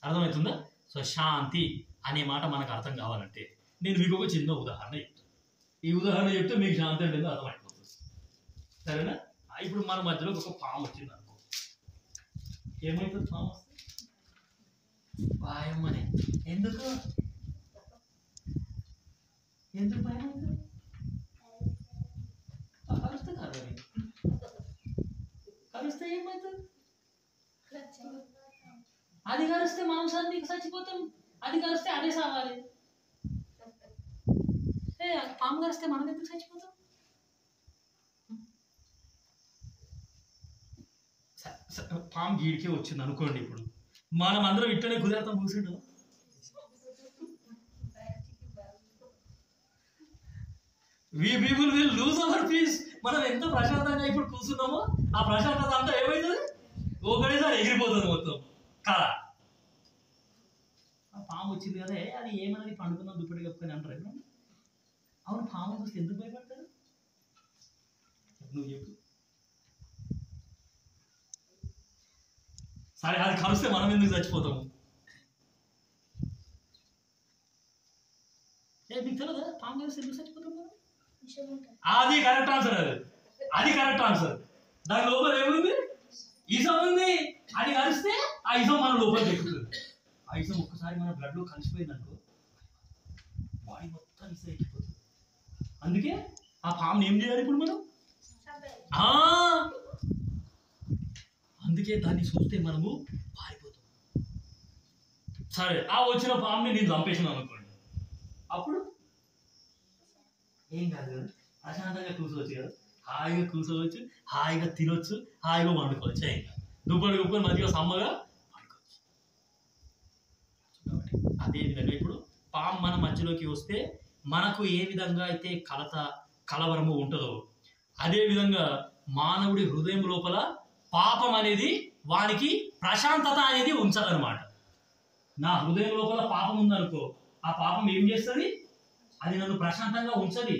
అర్థమవుతుందా? సో శాంతి అనే మాట మనకు అర్థం కావాలంటే నేను మీకు ఒక చిన్న ఉదాహరణ చెప్తాను. ఈ ఉదాహరణ చెప్తే మీకు శాంతి అంటే అర్థమైపోతుంది, సరేనా? ఇప్పుడు మన మధ్యలో ఒక పాము వచ్చింది అనుకో, ఏమవుతుంది? పాము వస్తే భయమని. ఎందుకు భయం అవుతుంది? కలుస్తే కలవని, కలుస్తే ఏమవుతుంది? అది కలుస్తే మాంసాన్ని చచ్చిపోతాం, అది కలుస్తే అదే సావాలి. పాము కలిస్తే మనం ఎందుకు చచ్చిపోతాం? పాము గీడికే వచ్చింది అనుకోండి, ఇప్పుడు మనం అందరం ఇట్టనే కుదిరేతాం కూర్చుంటాం. We people will lose our peace. మనం ఎంత ప్రశాంతంగా ఇప్పుడు కూర్చున్నామో ఆ ప్రశాంతత అంతా ఏమవుతుంది? ఒకటేసారి ఎగిరిపోతుంది మొత్తం కదా. ఆ పాము వచ్చింది కదా, అది ఏమన్నది పండుకుందాం దుప్పటి కప్పుకొని అంటారు. అవును, పాము చూస్తే ఎందుకు భయపడతారు? నువ్వు చెప్పు. సరే, అది కలిస్తే మనం ఎందుకు చచ్చిపోతాము? మీకు తెలియదా పాము కలిస్తే ఎందుకు చచ్చిపోతాం? అది కరెక్ట్ ఆన్సర్, అది కరెక్ట్ ఆన్సర్. దాని లోపల ఏముంది? ఇసం ఉంది. అది కలిస్తే ఆ ఇసం మన లోపల ఎక్కుతుంది. ఆ ఇసం ఒక్కసారి మన బ్లడ్ లో కలిసిపోయింది అనుకో, బాడీ మొత్తం ఇసం ఎక్కిపోతుంది. అందుకే ఆ పాముని ఏం చేయాలి ఇప్పుడు మనం? అందుకే దాన్ని చూస్తే మనము పారిపోతాం. సరే, ఆ వచ్చిన పాముని నేను చంపేసాను అనుకోండి, అప్పుడు ఏం కాదు కదా, ప్రశాంతంగా కూర్చోవచ్చు కదా, హాయిగా కూర్చోవచ్చు, హాయిగా తినొచ్చు, హాయిగా వండుకోవచ్చు. ఏం కాదు, దుప్పటి కప్పుకొని మంచిగా సమ్మగా వండుకోవచ్చు. అదేవిధంగా ఇప్పుడు పాము మన మధ్యలోకి వస్తే మనకు ఏ విధంగా అయితే కలవరము ఉంటుందో, అదేవిధంగా మానవుడి హృదయం లోపల పాపం అనేది వానికి ప్రశాంతత అనేది ఉంచదనమాట. నా హృదయం లోపల పాపం ఉందనుకో, ఆ పాపం ఏం చేస్తుంది? అది నన్ను ప్రశాంతంగా ఉంచది.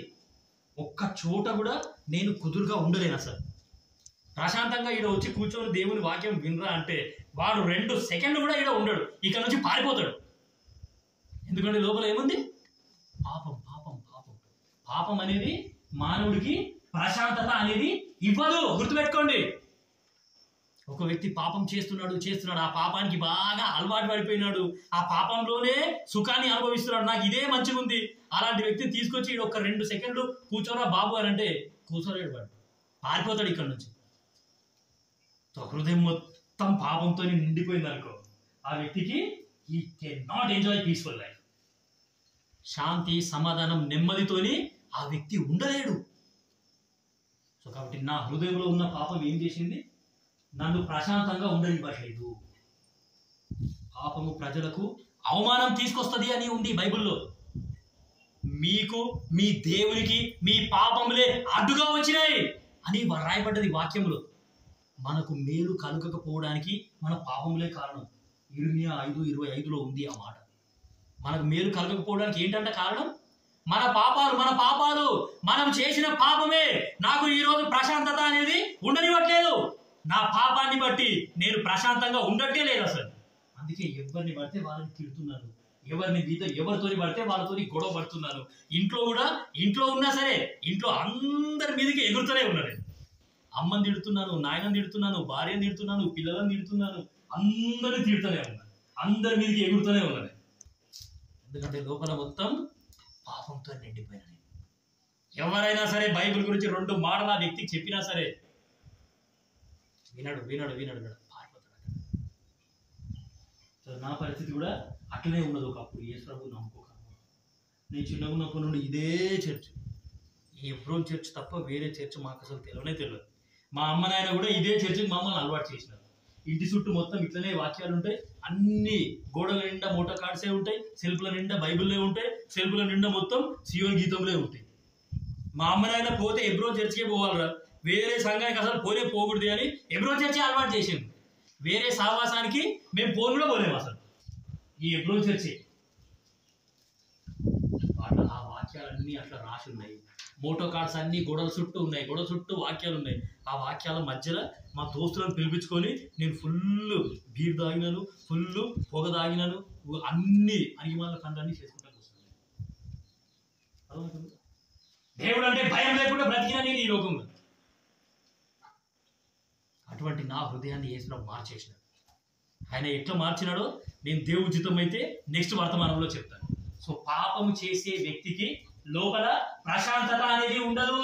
ఒక్క చోట కూడా నేను కుదురుగా ఉండలేను అసలు. ప్రశాంతంగా ఈడ వచ్చి కూర్చొని దేవుని వాక్యం వినరా అంటే వాడు 2 సెకండ్లు కూడా ఈడ ఉండడు, ఇక్కడ నుంచి పారిపోతాడు. ఎందుకంటే లోపల ఏముంది? పాపం పాపం పాపం పాపం అనేది మానవుడికి ప్రశాంతత అనేది ఇవ్వదు. గుర్తుపెట్టుకోండి, ఒక వ్యక్తి పాపం చేస్తున్నాడు, ఆ పాపానికి బాగా అలవాటు పడిపోయినాడు, ఆ పాపంలోనే సుఖాన్ని అనుభవిస్తున్నాడు, నాకు ఇదే మంచిగా ఉంది. అలాంటి వ్యక్తిని తీసుకొచ్చి ఒక 2 సెకండ్లు కూర్చోరా బాబు అని అంటే కూర్చోలేడు, వాడు పారిపోతాడు ఇక్కడ నుంచి. హృదయం మొత్తం పాపంతో నిండిపోయింది అనుకో, ఆ వ్యక్తికి he can not enjoy peaceful life. శాంతి, సమాధానం, నెమ్మదితోని ఆ వ్యక్తి ఉండలేడు. సో కాబట్టి నా హృదయంలో ఉన్న పాపం ఏం చేసింది? నన్ను ప్రశాంతంగా ఉండనివ్వట్లేదు. పాపము ప్రజలకు అవమానం తీసుకొస్తుంది అని ఉంది బైబిల్లో. మీకు మీ దేవునికి మీ పాపములే అడ్డుగా వచ్చినాయి అని రాయబడ్డది వాక్యంలో. మనకు మేలు కలుగకపోవడానికి మన పాపములే కారణం. ఇర్మియా 5:25లో ఉంది ఆ మాట. మనకు మేలు కలగకపోవడానికి ఏంటంటే కారణం మన పాపాలు. మనం చేసిన పాపమే నాకు ఈరోజు ప్రశాంతత అనేది ఉండనివ్వట్లేదు. నా పాపాన్ని బట్టి నేను ప్రశాంతంగా ఉండట్టే లేదు అసలు. అందుకే ఎవరిని పడితే వాళ్ళని తిడుతున్నాను, ఎవరితోని పడితే వాళ్ళతోని గొడవ పడుతున్నాను. ఇంట్లో ఉన్నా సరే ఇంట్లో అందరి మీదకి ఎగురుతూనే ఉన్నాను. అమ్మని తిడుతున్నాను, నాయనని తిడుతున్నాను, భార్యని తిడుతున్నాను, పిల్లలను తిడుతున్నాను, అందరిని తిడుతూనే ఉన్నాను, అందరి మీదకి ఎగురుతూనే ఉన్నాను. ఎందుకంటే లోపల మొత్తం పాపంతో నిండిపోయినా. ఎవరైనా సరే బైబిల్ గురించి 2 మాటలు ఆ వ్యక్తికి చెప్పినా సరే వినడు పారిపోతాడు. నా పరిస్థితి కూడా అట్లనే ఉన్నది. ఒకప్పుడు యేసు ప్రభువు నమ్ముకోక నేను చిన్నగా ఉన్నప్పటి నుండి ఇదే చర్చ్, ఈ ఎబ్రోన్ చర్చ్ తప్ప వేరే చర్చ్ మాకు అసలు తెలియదు. మా అమ్మ నాయన కూడా ఇదే చర్చికి మమ్మల్ని అలవాటు చేసినారు. ఇంటి చుట్టూ మొత్తం ఇట్లనే వాక్యాలు ఉంటాయి, అన్ని గోడల నిండా మోటో కార్డ్సే ఉంటాయి, సెల్ఫ్ల నిండా బైబిల్లే ఉంటాయి, సెల్ఫ్ల నిండా మొత్తం సియోన్ గీతంలే ఉంటాయి. మా అమ్మ నాయన పోతే ఎబ్రోన్ చర్చికే పోవాలరా, వేరే సంఘానికి అసలు పోకూడదు అని ఎబ్రోన్ చర్చి అలవాటు చేసింది. వేరే సావాసానికి మేము కూడా పోలేము అసలు, ఈ ఎబ్రోన్ చర్చి. అట్లా ఆ వాక్యాలన్నీ అట్లా రాసి ఉన్నాయి. మోటో కార్డ్స్ అన్ని గొడవ చుట్టూ ఉన్నాయి, గొడవ చుట్టూ వాక్యాలు ఉన్నాయి. ఆ వాక్యాల మధ్యలో మా దోస్తులను పిలిపించుకొని నేను ఫుల్ బీర్ తాగినాను, ఫుల్ పొగ తాగినాను, అన్ని అనిమాల కండన్నీ చేసుకుంటాను. దేవుడు అంటే భయం లేకుండా బ్రతికినా నేను ఈ లోకంలో. అటువంటి నా హృదయాన్ని యేసుప్రభు మార్చేసినాడు. ఆయన ఎట్లా మార్చినాడో నేను దేవుడి చిత్తం అయితే నెక్స్ట్ వర్తమానంలో చెప్తాను. సో పాపము చేసే వ్యక్తికి లోపల ప్రశాంతత అనేది ఉండదు.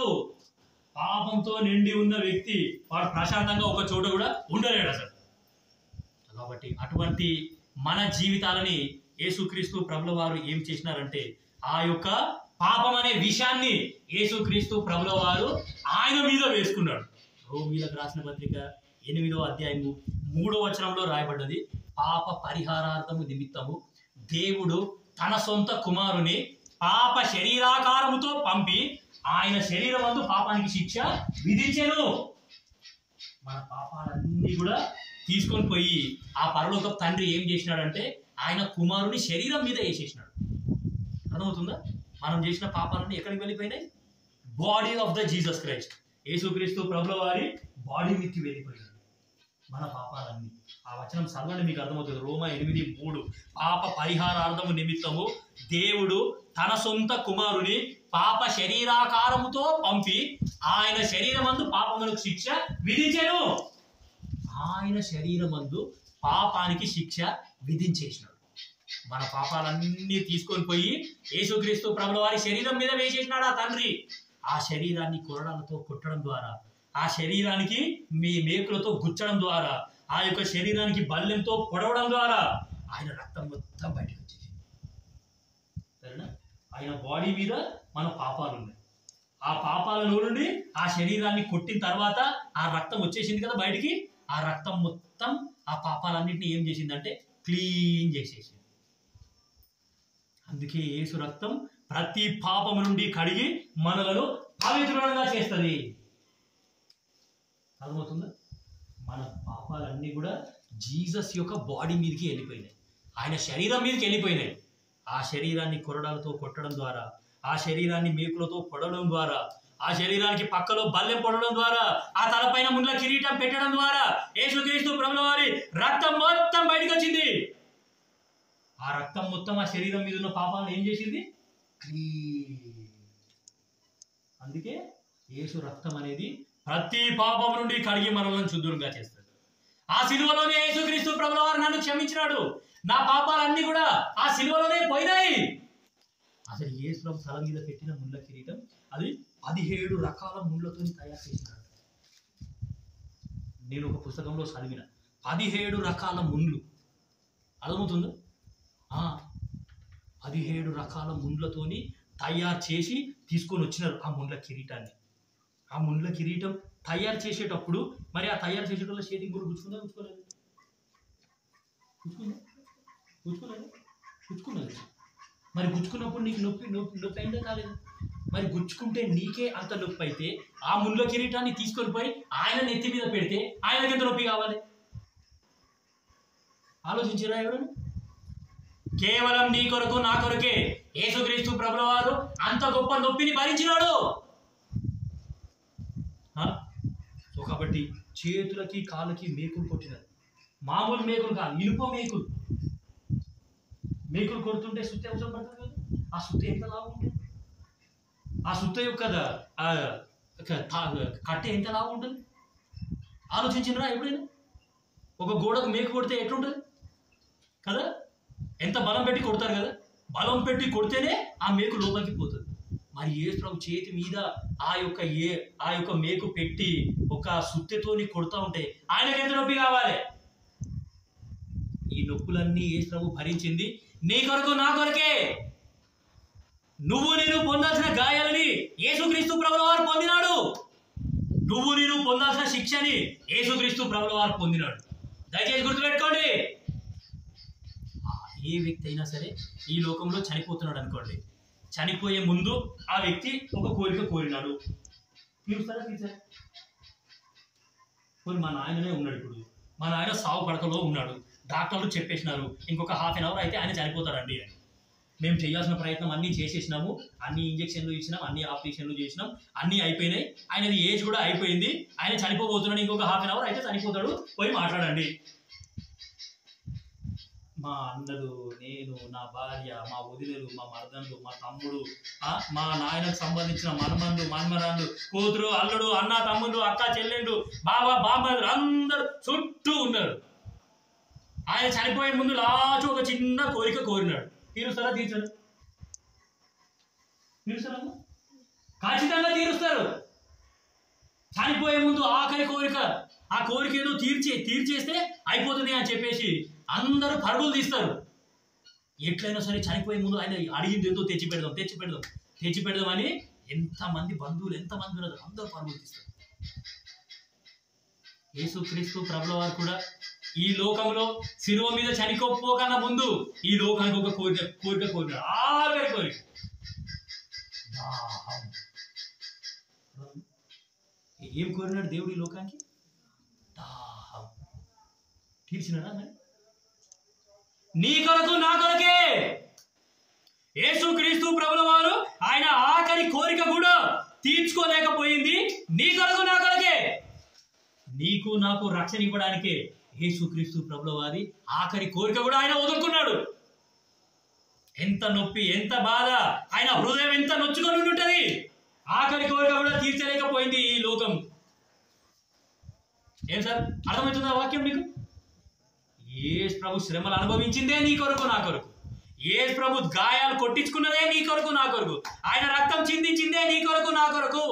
పాపంతో నిండి ఉన్న వ్యక్తి వాడు ప్రశాంతంగా ఒక చోట కూడా ఉండలేడు అసలు. కాబట్టి అటువంటి మన జీవితాలని యేసుక్రీస్తు ప్రభుల వారు ఏం చేసినారంటే ఆ యొక్క పాపం అనే విషయాన్ని యేసుక్రీస్తు ప్రభుల వారు ఆయన మీద వేసుకున్నాడు. రోమీయులకు రాసిన పత్రిక 8వ అధ్యాయము 3వ వచనంలో రాయబడ్డది, పాప పరిహారార్థము నిమిత్తము దేవుడు తన సొంత కుమారుని పాప శరీరాకారముతో పంపి ఆయన శరీరమందు పాపానికి శిక్ష విధించెను. మన పాపాలన్నీ కూడా తీసుకొని పోయి ఆ పరలోక తండ్రి ఏం చేసినాడంటే ఆయన కుమారుని శరీరం మీద వేసేసినాడు. అర్థమవుతుందా? మనం చేసిన పాపాలన్నీ ఎక్కడికి వెళ్ళిపోయినాయి? Body of the Jesus Christ, యేసుక్రీస్తు ప్రభుల వారి బాడీ మీదకి వెళ్ళిపోయినాయి మన పాపాలన్నీ. ఆ వచనం చదవండి, మీకు అర్థమవుతుంది. రోమా 8:3, పాప పరిహారార్థము నిమిత్తము దేవుడు తన సొంత కుమారుని పాప శరీరాకారముతో పంపి ఆయన శరీరమందు పాపమునకు శిక్ష విధించెను. ఆయన శరీరమందు పాపానికి శిక్ష విధించేసినాడు. మన పాపాలన్నీ తీసుకొని పోయి యేసుక్రీస్తు ప్రభుల వారి శరీరం మీద వేసేసినాడు ఆ తండ్రి. ఆ శరీరాన్ని కొరడాలతో కొట్టడం ద్వారా, ఆ శరీరానికి మీ మేకులతో గుచ్చడం ద్వారా, ఆ యొక్క శరీరానికి బల్లెంతో పొడవడం ద్వారా ఆయన రక్తం మొత్తం బయటకు వచ్చేసింది. సరేనా? ఆయన బాడీ మీద మన పాపాలు ఉన్నాయి. ఆ పాపాలలో నుండి ఆ శరీరాన్ని కొట్టిన తర్వాత ఆ రక్తం వచ్చేసింది కదా బయటికి. ఆ రక్తం మొత్తం ఆ పాపాలన్నింటినీ ఏం చేసిందంటే క్లీన్ చేసేసింది. అందుకే యేసు రక్తం ప్రతి పాపము నుండి కడిగి మనలను పవిత్రులుగా చేస్తుంది. అర్థమవుతుందా? మన పాపాలన్నీ కూడా జీసస్ యొక్క బాడీ మీదకి వెళ్ళిపోయినాయి, ఆయన శరీరం మీదకి వెళ్ళిపోయినాయి. ఆ శరీరాన్ని కొరడాలతో కొట్టడం ద్వారా, ఆ శరీరాన్ని మేకులతో పొడవడం ద్వారా, ఆ శరీరానికి పక్కలో బల్లెం పొడవడం ద్వారా, ఆ తలపైన ముందుల కిరీటం పెట్టడం ద్వారా యేసుక్రీస్తు ప్రభుల వారి రక్తం మొత్తం బయటకు వచ్చింది. ఆ రక్తం మొత్తం ఆ శరీరం మీద ఉన్న పాపాలను ఏం చేసింది? అందుకే యేసు రక్తం అనేది ప్రతి పాపం నుండి కడిగి మనల్ని శుద్ధులుగా చేస్తుంది. ఆ సిలువలోనే యేసుక్రీస్తు ప్రభుల వారు నన్ను క్షమించినాడు. నా పాపాలన్నీ కూడా ఆ సిలువలోనే పోయినాయి. అసలు యేసు ప్రభు తల మీద పెట్టిన ముళ్ళ కిరీటం అది 17 రకాల ముళ్ళతో తయారు చేసినాడు. నేను ఒక పుస్తకంలో చదివిన 17 రకాల ముళ్ళు. అర్థమవుతుందా? 17 రకాల ముండ్లతోని తయారు చేసి తీసుకొని వచ్చినారు ఆ ముండ్ల కిరీటాన్ని. ఆ ముండ్ల కిరీటం తయారు చేసేటప్పుడు మరి ఆ తయారు చేసేటప్పుడు చేతికి కూడా గుచ్చుకోలేదు. మరి గుచ్చుకున్నప్పుడు నీకు నొప్పి అయిందా కాలేదు? మరి గుచ్చుకుంటే నీకే అంత నొప్పి అయితే ఆ ముండ్ల కిరీటాన్ని తీసుకొని పోయి ఆయన నెత్తి మీద పెడితే ఆయనకి ఎంత నొప్పి కావాలి? ఆలోచించరా ఎవరు? కేవలం నీ కొరకు నా కొరకే యేసుక్రీస్తు ప్రభుల వారు అంత గొప్ప నొప్పిని భరించినాడు. సో కాబట్టి చేతులకి కాళ్ళకి మేకులు కొట్టినారు. మామూలు మేకులు కాదు, ఇనుప మేకులు. మేకులు కొడుతుంటే సుత్తి అవసరం పడుతుంది కదా, ఆ సుత్తి ఎంత లావు ఉంటుంది, ఆ సుత్త యొక్క కట్టె ఎంత లావు ఉంటుంది ఆలోచించినరా ఎప్పుడైనా? ఒక గోడకు మేకు కొడితే ఎట్లుంటుంది కదా, ఎంత బలం పెట్టి కొడతారు కదా, బలం పెట్టి కొడితేనే ఆ మేకు లోపలికి పోతుంది. మరి యేసు ప్రభు చేతి మీద ఆ యొక్క మేకు పెట్టి ఒక సుత్తెతోని కొడతా ఉంటే ఆయనకి ఎంత నొప్పి కావాలి? ఈ నొప్పులన్నీ యేసు ప్రభు భరించింది నీ కొరకు నా కొరకే. నువ్వు నేను పొందాల్సిన గాయాలని యేసుక్రీస్తు ప్రభుల వారు పొందినాడు. నువ్వు నేను పొందాల్సిన శిక్షని యేసుక్రీస్తు ప్రభుల వారు పొందినాడు. దయచేసి గుర్తుపెట్టుకోండి. ఏ వ్యక్తి అయినా సరే ఈ లోకంలో చనిపోతున్నాడు అనుకోండి, చనిపోయే ముందు ఆ వ్యక్తి ఒక కోరిక కోరినాడు, తీరుస్తారా? తీర్చారు. మా నాయననే ఉన్నాడు, ఇప్పుడు మా నాయన సావు పడకలో ఉన్నాడు, డాక్టర్లు చెప్పేసినారు ఇంకొక హాఫ్ అన్ అవర్ అయితే ఆయన చనిపోతారండి అని. మేము చేయాల్సిన ప్రయత్నం అన్నీ చేసేసినాము, అన్ని ఇంజక్షన్లు ఇచ్చినాం, అన్ని ఆపరేషన్లు చేసినాం, అన్నీ అయిపోయినాయి, ఆయనది ఏజ్ కూడా అయిపోయింది, ఆయన చనిపోబోతున్నాడు, ఇంకొక హాఫ్ అన్ అవర్ అయితే చనిపోతాడు, పోయి మాట్లాడండి. మా అన్నలు, నేను, నా భార్య, మా వదినలు, మా మరదలు, మా తమ్ముడు, మా నాయనకు సంబంధించిన మనమన్లు, మన్మరాళ్ళు, కూతురు, అల్లుడు, అన్న, తమ్ముడు, అక్క, చెల్లెండు, బాబా, బామ్మలు అందరూ చుట్టూ ఉన్నారు. ఆయన చనిపోయే ముందు లాస్ట్ ఒక చిన్న కోరిక కోరినాడు. తీరుస్తారా? తీర్చరు. తీరుస్తారా? ఖచ్చితంగా తీరుస్తారు. చనిపోయే ముందు ఆఖరి కోరిక, ఆ కోరిక ఏదో తీర్చేస్తే అయిపోతుంది అని చెప్పేసి అందరూ పరుగులు తీస్తారు. ఎట్లయినా సరే చనిపోయే ముందు ఆయన అడిగింది ఏదో తెచ్చి పెడదాం అని ఎంతమంది బంధువులు, ఎంతమంది ఉన్నారు, అందరూ పరుగులు తీస్తారు. యేసుక్రీస్తు ప్రభుల వారు కూడా ఈ లోకంలో శిలువ మీద చనిపోకన్నా ముందు ఈ లోకానికి ఒక కోరిక కోరినాడు. ఆఖరి కోరిక ఏం కోరినాడు దేవుడు ఈ లోకానికి? దాహం. తీర్చినాడా? నీ కొరకు నా కొరకే యేసుక్రీస్తు ప్రభుల వారు ఆయన ఆఖరి కోరిక కూడా తీర్చుకోలేకపోయింది. నీ కొరకు నా కొరకే, నీకు నాకు రక్షణ ఇవ్వడానికే యేసుక్రీస్తు ప్రభుల వారి ఆఖరి కోరిక కూడా ఆయన వదులుకున్నాడు. ఎంత నొప్పి, ఎంత బాధ, ఆయన హృదయం ఎంత నొచ్చుకొని ఉంటుంది. ఆఖరి కోరిక కూడా తీర్చలేకపోయింది ఈ లోకం. ఏం సార్, అర్థమవుతుందా వాక్యం మీకు? యేసు ప్రభు శ్రమలు అనుభవించిందే నీ కొరకు నా కొరకు, యేసు ప్రభు గాయాలు కొట్టించుకున్నదే నీ కొరకు నా కొరకు, ఆయన రక్తం చిందించిందే నీ కొరకు నా కొరకు.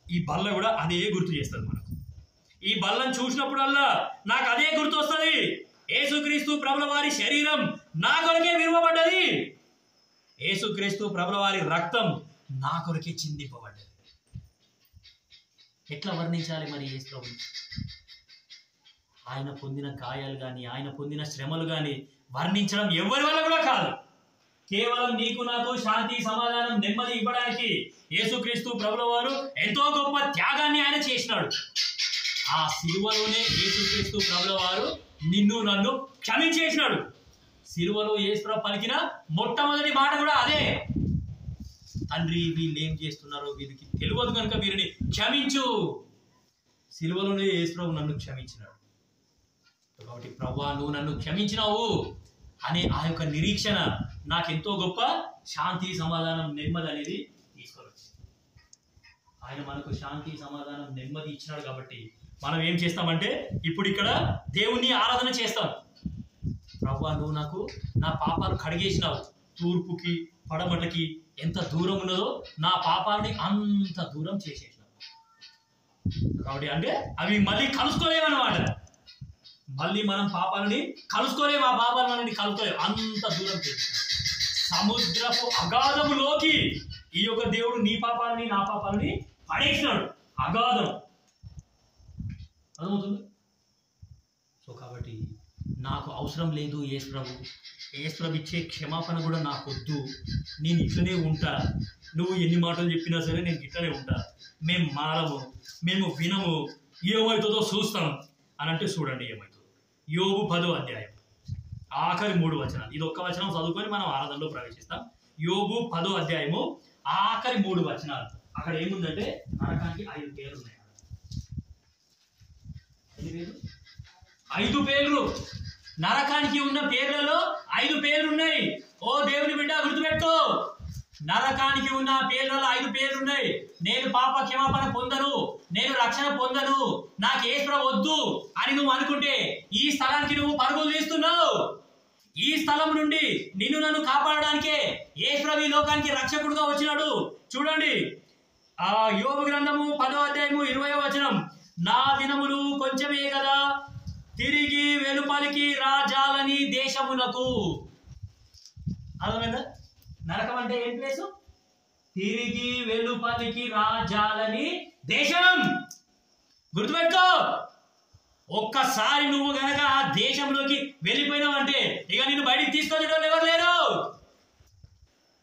ఈ బల్ల కూడా అదే గుర్తు చేస్తుంది మనకు. ఈ బల్లను చూసినప్పుడల్లా నాకు అదే గుర్తు వస్తుంది. యేసుక్రీస్తు ప్రభుల వారి శరీరం నా కొరకే విరువబడ్డది, యేసుక్రీస్తు ప్రభుల వారి రక్తం నా కొరకే చిందింపబడ్డది. ఎట్లా వర్ణించాలి మరి యేసు ప్రభు? ఆయన పొందిన గాయాలు కానీ, ఆయన పొందిన శ్రమలు కానీ వర్ణించడం ఎవరి వల్ల కూడా కాదు. కేవలం నీకు నాకు శాంతి, సమాధానం, నెమ్మది ఇవ్వడానికి యేసుక్రీస్తు ప్రభుల వారు ఎంతో గొప్ప త్యాగాన్ని ఆయన చేసినాడు. ఆ సిలువలోనే యేసుక్రీస్తు ప్రభుల వారు నిన్ను నన్ను క్షమించేసినాడు. సిలువలో యేసు ప్రభు పలికిన మొట్టమొదటి మాట కూడా అదే, తండ్రి వీళ్ళు ఏం చేస్తున్నారో వీరికి తెలియదు కనుక వీరిని క్షమించు. సిలువలోనే యేసు ప్రభు నన్ను క్షమించినాడు. కాబట్టి ప్రభువా నువ్వు నన్ను క్షమించినావు అనే ఆ యొక్క నిరీక్షణ నాకెంతో గొప్ప శాంతి, సమాధానం, నెమ్మది అనేది తీసుకొచ్చింది. ఆయన మనకు శాంతి, సమాధానం, నెమ్మది ఇచ్చినాడు. కాబట్టి మనం ఏం చేస్తామంటే ఇప్పుడు ఇక్కడ దేవుణ్ణి ఆరాధన చేస్తాం. ప్రభువా నువ్వు నాకు నా పాపాలు కడిగేసినావు, తూర్పుకి పడమటకి ఎంత దూరం ఉన్నదో నా పాపాలని అంత దూరం చేసేసినావు. కాబట్టి అంటే అవి మళ్ళీ కలుసుకోలేమన్నమాట. మళ్ళీ మనం పాపాలని కలుసుకోలేము, ఆ పాపాలు మనల్ని కలుసుకోలేము, అంత దూరం చేసినావు. సముద్రపు అగాధములోకి ఈ యొక్క దేవుడు నీ పాపాలని నా పాపాలని పడేసినాడు. అగాధం. అర్థమవుతుంది? సో కాబట్టి నాకు అవసరం లేదు యేసు ప్రభు ఇచ్చే క్షమాపణ కూడా నాకు వద్దు, నేను ఇట్లనే ఉంటా, నువ్వు ఎన్ని మాటలు చెప్పినా సరే నేను ఇట్లనే ఉంటా, మేము మారము, మేము వినము, ఏమవుతుందో చూస్తాం అని అంటే చూడండి ఏమవుతుందో. యోబు 10వ అధ్యాయం ఆఖరి 3 వచనాలు. ఇది ఒక్క వచనం చదువుకొని మనం ఆరాధనలో ప్రవేశిస్తాం. యోబు 10వ అధ్యాయము ఆఖరి 3 వచనాలు. అక్కడ ఏముందంటే నరకానికి 5 పేర్లు ఉన్నాయి. 5 పేర్లు. నరకానికి ఉన్న పేర్లలో 5 పేర్లు ఉన్నాయి. ఓ దేవుని బిడ్డ గుర్తుపెట్టుకో, నరకానికి ఉన్న పేర్లలో 5 పేర్లు ఉన్నాయి. నేను పాప క్షమాపణ పొందను, నేను రక్షణ పొందను, నాకు యేసు ప్రభు వద్దు అని నువ్వు అనుకుంటే ఈ స్థలానికి నువ్వు పరుగులు తీస్తున్నావు. ఈ స్థలం నుండి నిన్ను నన్ను కాపాడడానికే యేసు ప్రభు ఈ లోకానికి రక్షకుడుగా వచ్చినాడు. చూడండి, యోబు గ్రంథము 10వ అధ్యాయము 20వ వచనం, నా దినములు కొంచెమే కదా, తిరిగి వెలుపలికి రాజాలని దేశమునకు. అర్థమైందా? నరకం అంటే ఏం ప్లేసు? తిరిగి వెలుపలికి రాజాలని దేశం. గుర్తుపెట్టుకో, ఒక్కసారి నువ్వు గనక ఆ దేశంలోకి వెళ్ళిపోయినావంటే ఇక నిన్ను బయటికి తీసుకొచ్చేటోళ్ళు ఎవరు లేరు.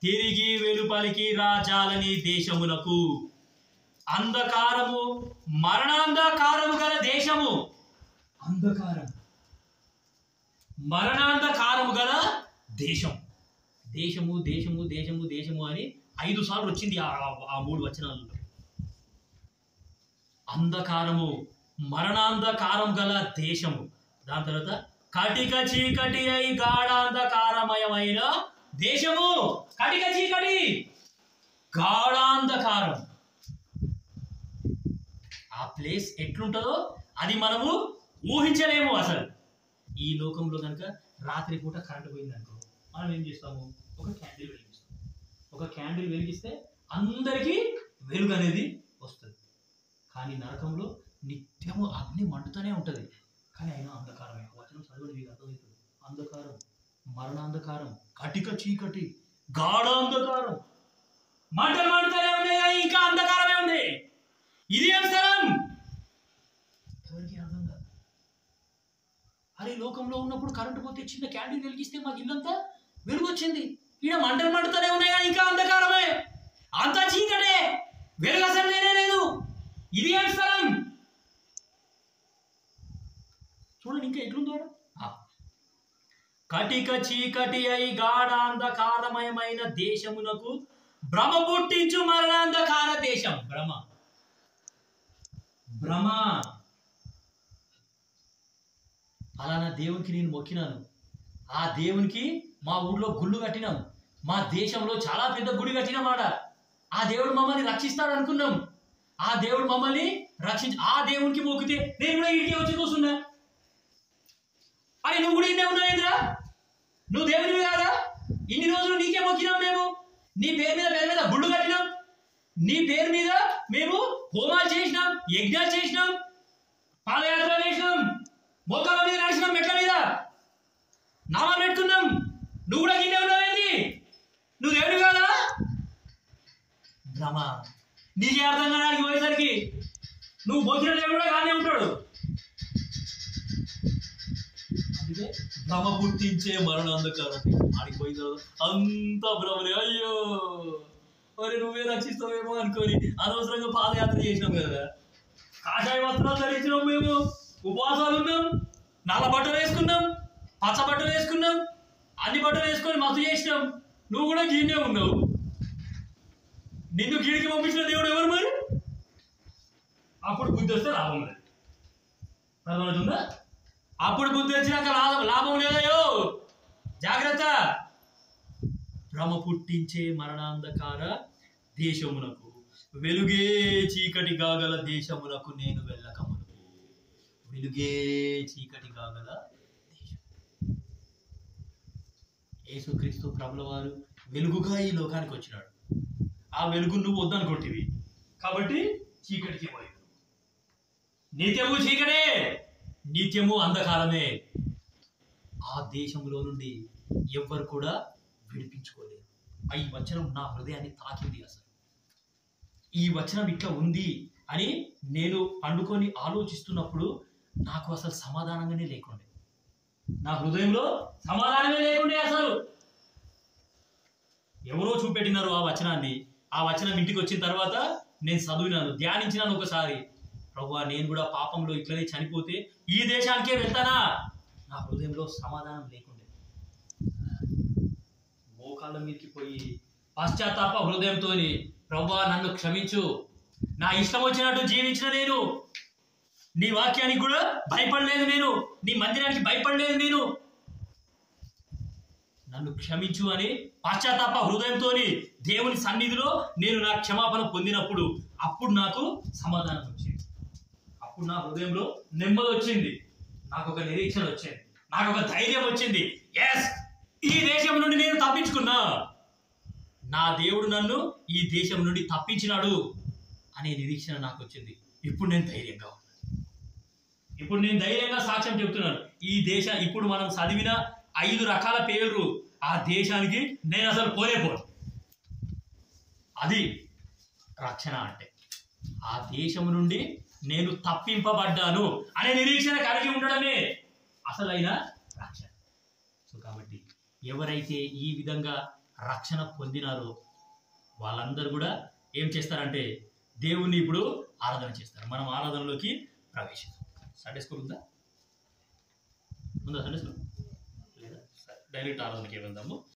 తిరిగి వెలుపలికి రాజాలని దేశమునకు, అంధకారము మరణాంధకారము గల దేశము. అంధకారం మరణాంధకారము గల దేశం. దేశము దేశము దేశము దేశము అని 5 సార్లు వచ్చింది ఆ 3 వచనాలలో. అంధకారము మరణాంధకారం గల దేశము. దాని తర్వాత కటిక చీకటి అయి గాఢాంధకారమయమైన దేశము. కటిక చీకటి, గాఢాంధకారం. ఆ ప్లేస్ ఎట్లుంటుందో అది మనము ఊహించలేము అసలు. ఈ లోకంలో కనుక రాత్రి పూట కరెంటు పోయిందనుకో, మనం ఏం చేస్తాము? ఒక క్యాండిల్ వెలిగిస్తాం. ఒక క్యాండిల్ వెలిగిస్తే అందరికీ వెలుగు అనేది వస్తుంది. కానీ నరకంలో నిత్యము అగ్ని మండుతూనే ఉంటుంది. కానీ అయినా అంధకారమే. వచనం చదవడం మీకు అర్థమవుతుంది. అంధకారం, మరణాంధకారం, కటిక చీకటి, గాఢాంధకారం. మంటలు మండుతూనే ఉన్నాయి, ఇంకా అంధకారమే ఉంది. ఇది ఏం స్థలం? ఎవరికి అర్థం కాదు. అరే, లోకంలో ఉన్నప్పుడు కరెంటు పోతే చిన్న క్యాండిల్ వెలిగిస్తే మాకు ఇల్లంతా వెలుగు వచ్చింది. ఈడ మంటలు మండుతూనే ఉన్నాయి కానీ ఇంకా అంధకారమే, అంతా చీకటే, వెలుగు అసలు లేనే లేదు. ఇది ఏం స్థలం? చూడండి ఇంకా ఎట్లుందో. కటిక చీకటి అయి గాఢాంధకారమయమైన దేశమునకు భ్రమ పుట్టించు మరణాంధకార దేశం. భ్రమ భ్రమ. అలానా దేవునికి నేను మొక్కినాను, ఆ దేవునికి మా ఊర్లో గుళ్ళు కట్టినాం, మా దేశంలో చాలా పెద్ద గుడి కట్టినామాట. ఆ దేవుడు మమ్మల్ని రక్షిస్తాడు అనుకున్నాం. ఆ దేవుడు మమ్మల్ని ఆ దేవునికి మొక్కితే నేను కూడా ఇంటికి వచ్చి కూర్చున్నా. అని నువ్వు కూడా ఇంటే ఉన్నావేంద్రా? నువ్వు దేవునివి కాదా? ఇన్ని రోజులు నీకే మొక్కినాం మేము. నీ పేరు మీద గుళ్ళు కట్టినాం, నీ పేరు మీద మేము హోమాలు చేసినాం, యజ్ఞాలు చేసినాం, పాదయాత్ర చేసినాం, మోకాల మీద నడిచినాం, మెట్ల మీద నామాలు పెట్టుకున్నాం. నువ్వు కూడా గిన్నె ఉన్నావేంది? నువ్వు దేవుడు కాదా? భ్రమ. నీకే అర్థం కాడానికి పోయేసరికి నువ్వు పోసిన దేవుడు కూడా కానే ఉంటాడు. అందుకే భ్రమ పుట్టించే మరణాంధకారం. ఆడికి పోయిన తర్వాత అంతా భ్రమనే. అయ్యో, మరి నువ్వే రక్షిస్తావేమో అనుకోని అనవసరంగా పాదయాత్ర చేసినాం కదా. కాషాయ వస్త్రాలు ధరించినాం, మేము ఉపవాసాలు ఉన్నాం, నల్ల బట్టలు వేసుకున్నాం, పచ్చ బట్టలు వేసుకున్నాం, అన్ని బట్టలు వేసుకొని మస్తు చేసినాం. నువ్వు కూడా గీనే ఉన్నావు. నిన్ను గీడికి పంపించిన దేవుడు ఎవరు మరి? అప్పుడు బుద్ధి వస్తే లాభం లేదు. అర్థమవుతుందా? అప్పుడు బుద్ధి వచ్చినాక లాభం లేదయో, జాగ్రత్త. భ్రమ పుట్టించే మరణాంధకార దేశమునకు, వెలుగే చీకటి కాగల దేశమునకు నేను వెళ్ళకమును. వెలుగే చీకటి కాగల దేశం. యేసుక్రీస్తు ప్రభుల వారు వెలుగుగా ఈ లోకానికి వచ్చినాడు. ఆ వెలుగు నువ్వు వద్దనుకుంటేవి కాబట్టి చీకటికి పోయి. నిత్యము చీకటే, నిత్యము అంధకారమే. ఆ దేశంలో నుండి ఎవ్వరు కూడా విడిపించుకోలేరు. ఈ వచనం నా హృదయాన్ని తాకింది. అసలు ఈ వచనం ఇట్లా ఉంది అని నేను పండుకొని ఆలోచిస్తున్నప్పుడు నాకు అసలు సమాధానంగానే లేకుండే. నా హృదయంలో సమాధానమే లేకుండే. అసలు ఎవరో చూపెట్టినారు ఆ వచనాన్ని. ఆ వచనం ఇంటికి వచ్చిన తర్వాత నేను చదివినాను, ధ్యానించినాను ఒకసారి. ప్రభువా, నేను కూడా పాపంలో ఇట్లనే చనిపోతే ఈ దేశానికే వెళ్తానా? నా హృదయంలో సమాధానం లేకుండే. మోకాళ్ళ మీదకి పోయి పశ్చాత్తాప హృదయంతో, ప్రభువా నన్ను క్షమించు, నా ఇష్టం వచ్చినట్టు జీవించిన నేను, నీ వాక్యానికి కూడా భయపడలేదు నేను, నీ మందిరానికి భయపడలేదు నేను, నన్ను క్షమించు అని పశ్చాత్తాప హృదయంతో దేవుని సన్నిధిలో నేను నా క్షమాపణ పొందినప్పుడు అప్పుడు నాకు సమాధానం వచ్చింది. అప్పుడు నా హృదయంలో నెమ్మది వచ్చింది, నాకు ఒక నిరీక్షణ వచ్చింది, నాకు ఒక ధైర్యం వచ్చింది. ఎస్, ఈ దేశం నుండి నేను తప్పించుకున్నా, నా దేవుడు నన్ను ఈ దేశం నుండి తప్పించినాడు అనే నిరీక్షణ నాకు వచ్చింది. ఇప్పుడు నేను ధైర్యంగా ఉన్నాను. ఇప్పుడు నేను ధైర్యంగా సాక్ష్యం చెప్తున్నాను. ఈ దేశ ఇప్పుడు మనం చదివిన 5 రకాల పేర్లు ఆ దేశానికి నేను అసలు పోలేపోను. అది రక్షణ అంటే. ఆ దేశం నుండి నేను తప్పింపబడ్డాను అనే నిరీక్షణ కలిగి ఉండడమే అసలైన రక్షణ. సో కాబట్టి ఎవరైతే ఈ విధంగా రక్షణ పొందినారో వాళ్ళందరూ కూడా ఏం చేస్తారంటే దేవుణ్ణి ఇప్పుడు ఆరాధన చేస్తారు. మనం ఆరాధనలోకి ప్రవేశిస్తాం. సండే స్కూల్ ఉందా సండే స్కూల్ లేదా? డైరెక్ట్ ఆరాధనకి వెళ్దాము.